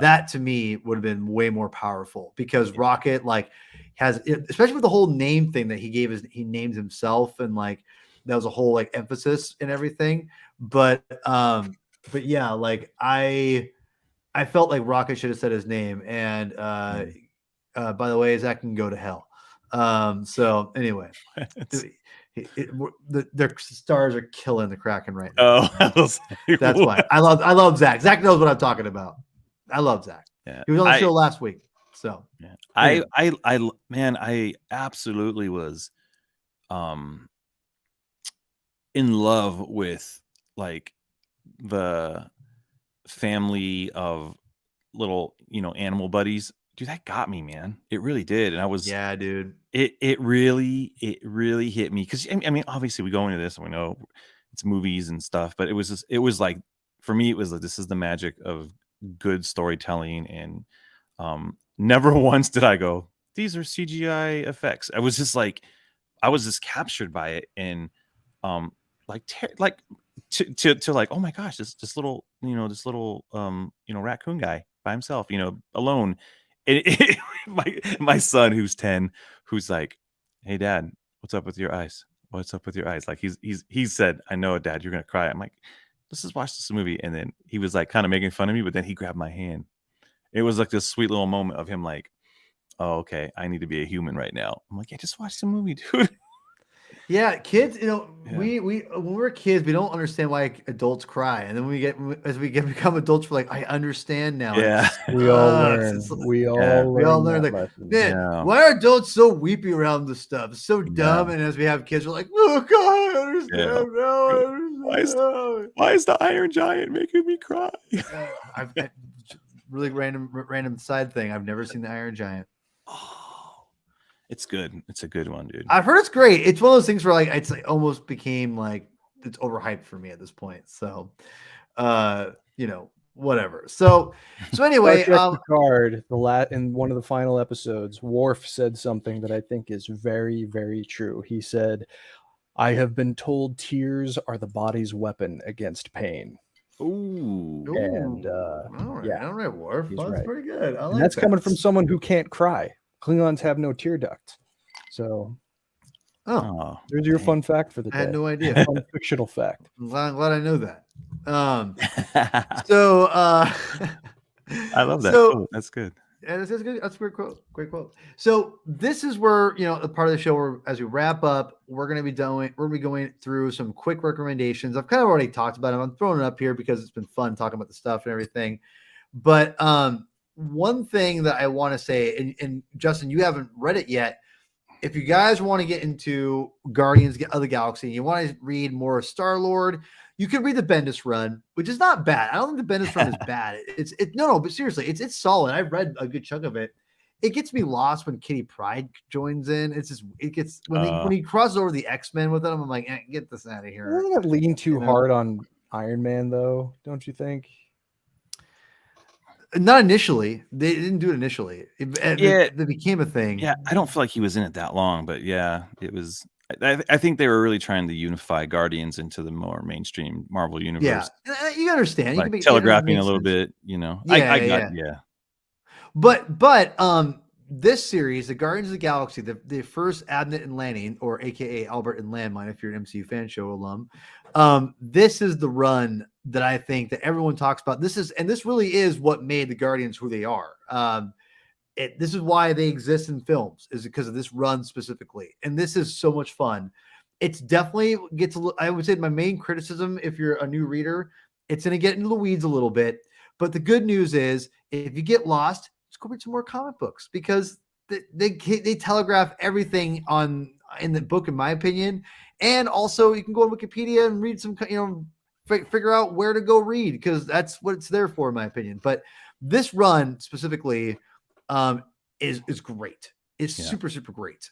That to me would have been way more powerful, because Rocket like has, especially with the whole name thing that he named himself, and like that was a whole like emphasis and everything. But yeah, like I I felt like Rocket should have said his name. And by the way, Zach can go to hell. So anyway, their stars are killing the Kraken right now. That's why I love Zach. Zach knows what I'm talking about. I love Zach. Yeah. He was on the show last week. So yeah. I absolutely was in love with like the family of little, animal buddies. Dude, that got me, man. It really did. And I was, yeah, dude. It really hit me. Cause I mean, obviously we go into this and we know it's movies and stuff, but it was like, for me, it was like, this is the magic of good storytelling. And never once did I go, these are CGI effects. I was just like, I was just captured by it. And to like, oh my gosh, this little raccoon guy by himself, alone. My son who's 10, who's like, hey dad, what's up with your eyes? What's up with your eyes? Like he said, I know, Dad, you're gonna cry. I'm like, let's just watch this movie. And then he was like kind of making fun of me, but then he grabbed my hand. It was like this sweet little moment of him like, oh, okay, I need to be a human right now. I'm like, yeah, just watch the movie, dude. Yeah, kids, we when we're kids, we don't understand why adults cry, and then as we become adults, we're like, I understand now. Yeah, we all learn. We all learn. Like, man, why are adults so weepy around this stuff? It's so dumb. And as we have kids, we're like, oh God, I understand now. I understand. Why is the Iron Giant making me cry? I've really random side thing. I've never seen the Iron Giant. It's good. It's a good one, dude. I've heard it's great. It's one of those things where like it's like almost became like it's overhyped for me at this point. So, whatever. So anyway, Picard, in one of the final episodes, Worf said something that I think is very, very true. He said, "I have been told tears are the body's weapon against pain." Ooh. And all right, Worf. That's right. Pretty good. I like and that's coming from someone who can't cry. Klingons have no tear duct. So, there's your fun fact for the day. I had no idea. Fun fictional fact. I'm glad I know that. So I love that. So, that's good. Yeah, that's good. That's a great quote. Great quote. So this is where the part of the show where, as we wrap up, we're going to be going through some quick recommendations. I've kind of already talked about them. I'm throwing it up here because it's been fun talking about the stuff and everything. But one thing that I want to say, and Justin, you haven't read it yet. If you guys want to get into Guardians of the Galaxy, and you want to read more of Star-Lord, you can read the Bendis run, which is not bad. I don't think the Bendis run is bad. No, but seriously, it's solid. I've read a good chunk of it. It gets me lost when Kitty Pryde joins in. When he crosses over the X-Men with them, I'm like, get this out of here. Doesn't it lean too hard on Iron Man, though? Don't you think? Not initially. They didn't do it initially. It became a thing. Yeah, I don't feel like he was in it that long, but yeah, it was. I think they were really trying to unify Guardians into the more mainstream Marvel universe. Yeah, you understand. Like telegraphing a little bit, Yeah. But this series, the Guardians of the Galaxy, the first Abnett and Lanning, or AKA Albert and Landmine, if you're an MCU fan show alum, this is the run that I think that everyone talks about. This really is what made the Guardians who they are. This is why they exist in films, is because of this run specifically. And this is so much fun. It's definitely I would say my main criticism, if you're a new reader, it's going to get into the weeds a little bit. But the good news is, if you get lost, just go read some more comic books, because they telegraph everything in the book, in my opinion. And also you can go on Wikipedia and read some, figure out where to go read, because that's what it's there for, in my opinion. But this run specifically is great. It's super, super great.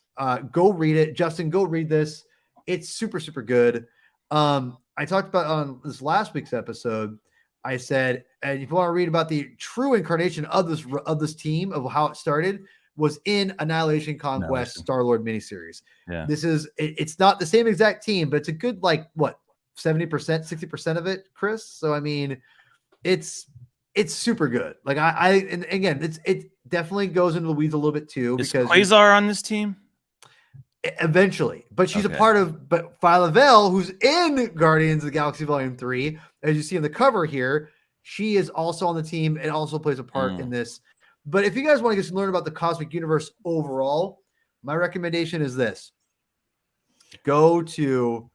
Go read it. Justin, go read this. It's super, super good. I talked about on this last week's episode, I said, and if you want to read about the true incarnation of this team, of how it started, was in Annihilation Conquest Star-Lord miniseries. Yeah. It's not the same exact team, but it's a good, 70%, 60% of it, Chris. So, I mean, it's super good. And again, it definitely goes into the weeds a little bit too. Is because Quasar on this team? Eventually, but she's a part of, but Phyla-Vell, who's in Guardians of the Galaxy Volume 3, as you see on the cover here, She is also on the team and also plays a part in this. But if you guys want to just learn about the cosmic universe overall, my recommendation is this. Go to,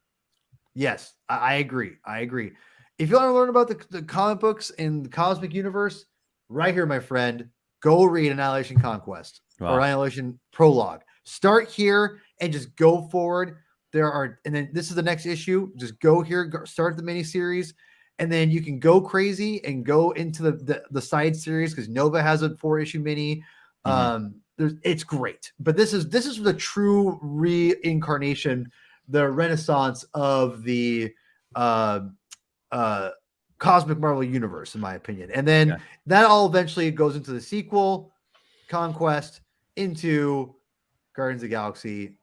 yes, I agree. If you want to learn about the comic books in the cosmic universe, right here, my friend, go read Annihilation Conquest or Annihilation Prologue. Start here and just go forward. And then this is the next issue. Just go here, start the miniseries, and then you can go crazy and go into the side series because Nova has a 4-issue mini. It's great, but this is the true reincarnation, the renaissance of the cosmic Marvel universe, in my opinion. And then that all eventually goes into the sequel, Conquest, into Guardians of the Galaxy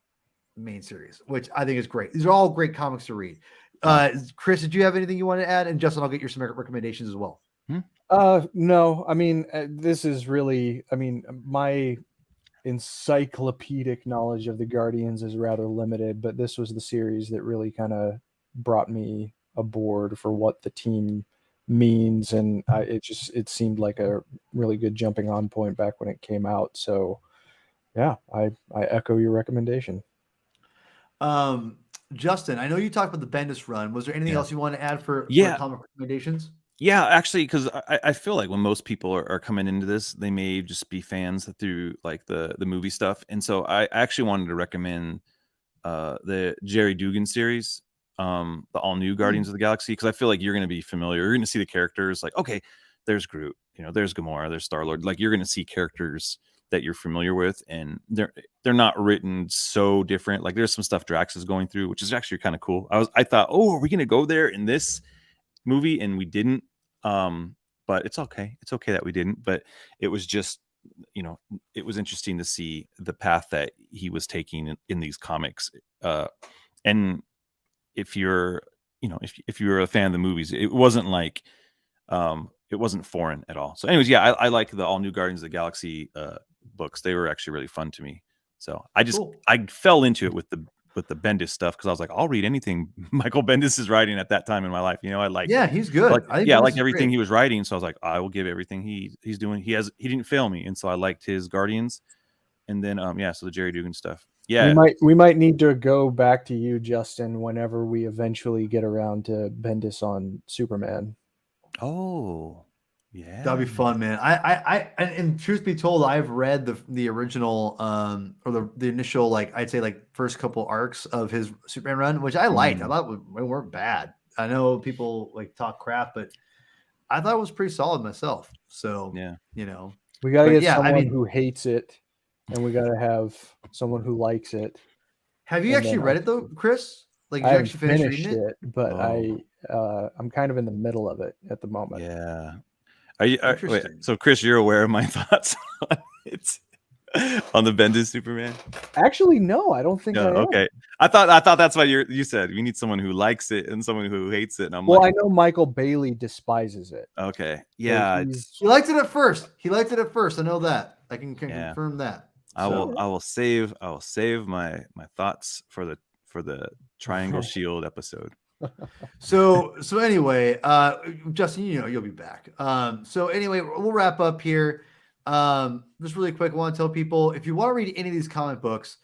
main series, which I think is great. These are all great comics to read. Chris, did you have anything you want to add? And Justin, I'll get your some recommendations as well. No, I mean, this is really, I mean, my encyclopedic knowledge of the Guardians is rather limited, but this was the series that really kind of brought me aboard for what the team means, and it seemed like a really good jumping on point back when it came out. So yeah, I echo your recommendation. Justin, I know you talked about the Bendis run. Was there anything else you want to add for comic recommendations? Yeah, actually, because I feel like when most people are coming into this, they may just be fans through like the movie stuff. And so I actually wanted to recommend the Jerry Dugan series, the all new Guardians of the Galaxy, because I feel like you're going to be familiar. You're going to see the characters like, okay, there's Groot, there's Gamora, there's Star-Lord. Like you're going to see characters that you're familiar with, and they're not written so different. Like there's some stuff Drax is going through, which is actually kind of cool. I thought, oh, are we going to go there in this movie? And we didn't. But it's okay. It's okay that we didn't. But it was just, it was interesting to see the path that he was taking in these comics. And if you're, if you're a fan of the movies, it wasn't like, it wasn't foreign at all. So anyways, yeah, I like the all new Guardians of the Galaxy books. They were actually really fun to me. So I fell into it with the Bendis stuff because I was like, I'll read anything Michael Bendis is writing at that time in my life. I like, he's good. I like everything he was writing. So I was like, I will give everything he's doing. He didn't fail me, and so I liked his Guardians. And then so the Jerry Dugan stuff. Yeah, we might need to go back to you, Justin, whenever we eventually get around to Bendis on Superman. Oh, yeah, that'd be fun, man. And truth be told, I've read the original or the initial, like I'd say like first couple arcs of his Superman run, which I liked. I thought they weren't bad. I know people like talk crap, but I thought it was pretty solid myself. So yeah, we got to get someone who hates it, and we got to have someone who likes it. Have you actually read it though, Chris? Like I you actually finished it, but I'm kind of in the middle of it at the moment. Yeah. Wait, so Chris, you're aware of my thoughts on it, on the Bendis Superman? Actually, no, I don't think I am. Okay. I thought that's why you said we need someone who likes it and someone who hates it. And I'm I know Michael Bailey despises it. Okay. Yeah. He liked it at first. I know that. I can confirm that. I will save my thoughts for the Triangle Shield episode. So anyway, Justin, you'll be back. So anyway, we'll wrap up here. Just really quick, I want to tell people, if you want to read any of these comic books,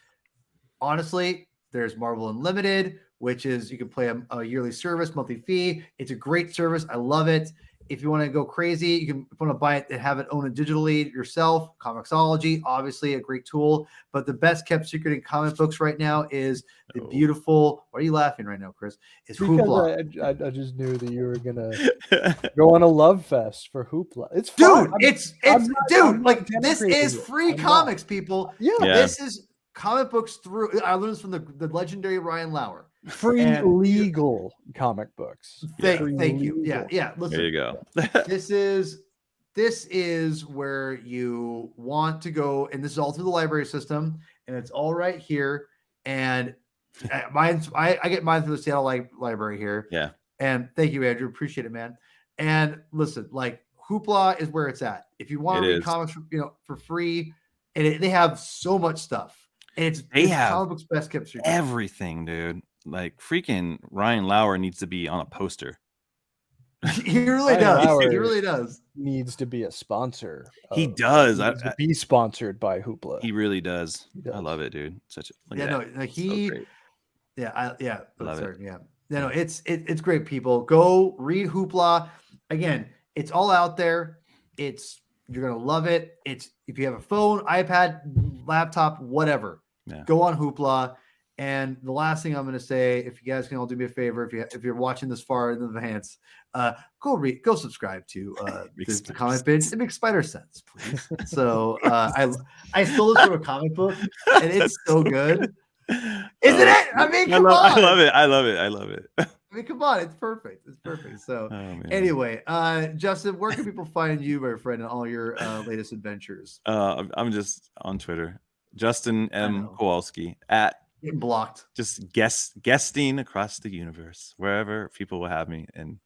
honestly, there's Marvel Unlimited, which is you can play a yearly service, monthly fee. It's a great service. I love it. If you want to go crazy, you can want to buy it and have it own it digitally yourself. Comixology, obviously a great tool, but the best kept secret in comic books right now is the beautiful. Why are you laughing right now, Chris? It's Hoopla. I just knew that you were gonna go on a love fest for Hoopla. It's fun. Dude, this is free comics, people. Yeah, this is comic books through. I learned this from the legendary Ryan Lauer. Free legal comic books. Thank you. Yeah. Listen, there you go. this is where you want to go, and this is all through the library system, and it's all right here. And I get mine through the Seattle Library here. Yeah. And thank you, Andrew. Appreciate it, man. And listen, like Hoopla is where it's at. If you want to read comics, for free, and they have so much stuff, and it's comic books best kept secret. Everything, dude. Like freaking Ryan Lauer needs to be on a poster. He really Ryan does. Lauer He really does. needs to be a sponsor. He does. He needs to be sponsored by Hoopla. He really does. He does. I love it, dude. Such a Yeah, no, like he, so great. yeah, Love it. Yeah, no, it's great. People, go read Hoopla. Again, it's all out there. You're gonna love it. It's if you have a phone, iPad, laptop, whatever. Yeah. Go on Hoopla. And the last thing I'm going to say, if you guys can all do me a favor, if you're watching this far in advance, go subscribe to the comic binge. It makes spider sense, please. So I stole this from a comic book, and it's so good, isn't it? I mean, I love it. I love it. I mean, come on, it's perfect. It's perfect. So anyway, Justin, where can people find you, my friend, and all your latest adventures? I'm just on Twitter, Justin M. Kowalski at. Getting blocked. Just guesting across the universe, wherever people will have me. And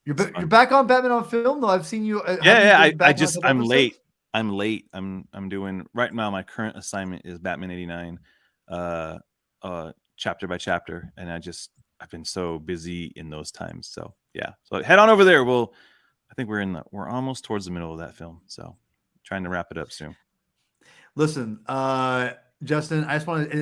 you're back on Batman on Film, though. I've seen you. I'm late. I'm doing right now. My current assignment is Batman 89, chapter by chapter, and I've been so busy in those times. So yeah, so head on over there. I think we're almost towards the middle of that film, so trying to wrap it up soon. Listen, Justin, I just want to.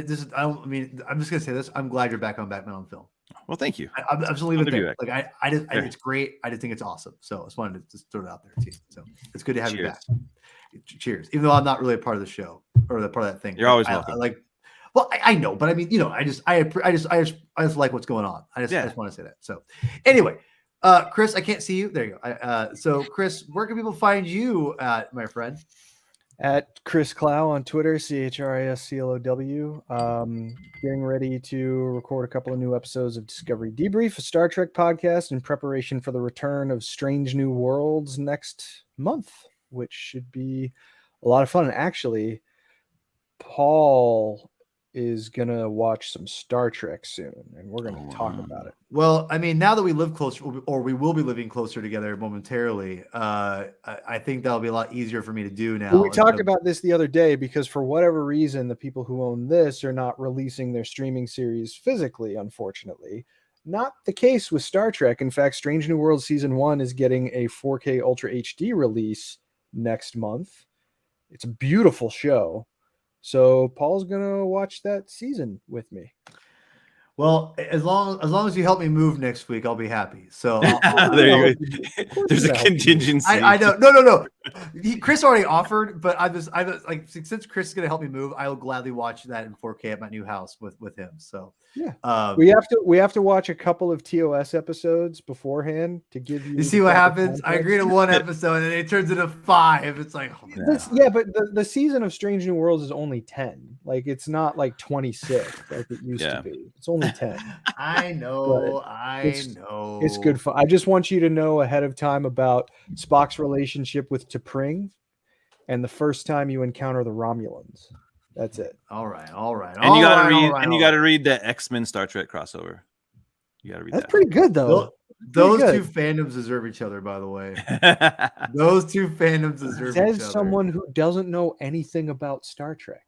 I'm just gonna say this. I'm glad you're back on Batman on Film. Well, thank you. I'm just leave it there. Like it's great. I just think it's awesome. So I just wanted to just throw it out there too. So it's good to have you back. Cheers. Even though I'm not really a part of the show or the part of that thing. You're always welcome. Well, I know, but I mean, I just like what's going on. I just want to say that. So anyway, Chris, I can't see you. There you go. So Chris, where can people find you, my friend? At Chris Clow on Twitter, ChrisClow. Getting ready to record a couple of new episodes of Discovery Debrief, a Star Trek podcast, in preparation for the return of Strange New Worlds next month, which should be a lot of fun. And actually, Paul is going to watch some Star Trek soon, and we're going to talk about it. Well, I mean, now that we live closer, or we will be living closer together momentarily, I think that'll be a lot easier for me to do now. Well, we talked about this the other day because for whatever reason, the people who own this are not releasing their streaming series physically, unfortunately. Not the case with Star Trek. In fact, Strange New Worlds Season 1 is getting a 4K Ultra HD release next month. It's a beautiful show. So Paul's gonna watch that season with me. Well, as long as you help me move next week, I'll be happy. So there you go. There's a contingency. I know. No. Chris already offered, but I was like, since Chris is gonna help me move, I will gladly watch that in 4K at my new house with him. So yeah, we have to watch a couple of TOS episodes beforehand to give you. You see what happens? Context. I agree to one episode and it turns into 5. It's like, but the season of Strange New Worlds is only 10. Like it's not like 26 like it used to be. It's only 10. I know. It's good fun. I just want you to know ahead of time about Spock's relationship with T'Pring and the first time you encounter the Romulans. That's it. All right. And you got to read the X-Men Star Trek crossover. You got to read that. That's pretty good though. Those two fandoms deserve each other, by the way. Those two fandoms deserve each other. Says someone who doesn't know anything about Star Trek.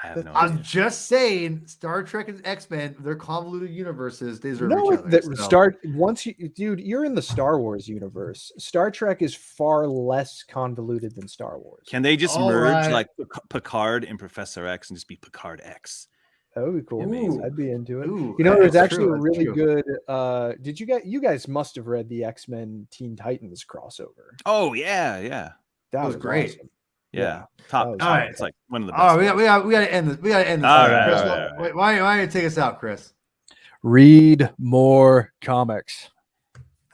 I have no I'm idea. just saying, Star Trek and X-Men, they're convoluted universes. They deserve each other. You're in the Star Wars universe. Star Trek is far less convoluted than Star Wars. Can they just merge like Picard and Professor X and just be Picard X? That would be cool. Amazing. I'd be into it. Ooh, there's actually a really good. You guys must have read the X-Men Teen Titans crossover. Oh yeah. That was great. Awesome. Yeah. Top. All right. It's like one of the best. Oh, we got to end this. We got to end this. All right, Chris, all right. Why don't you take us out, Chris? Read more comics.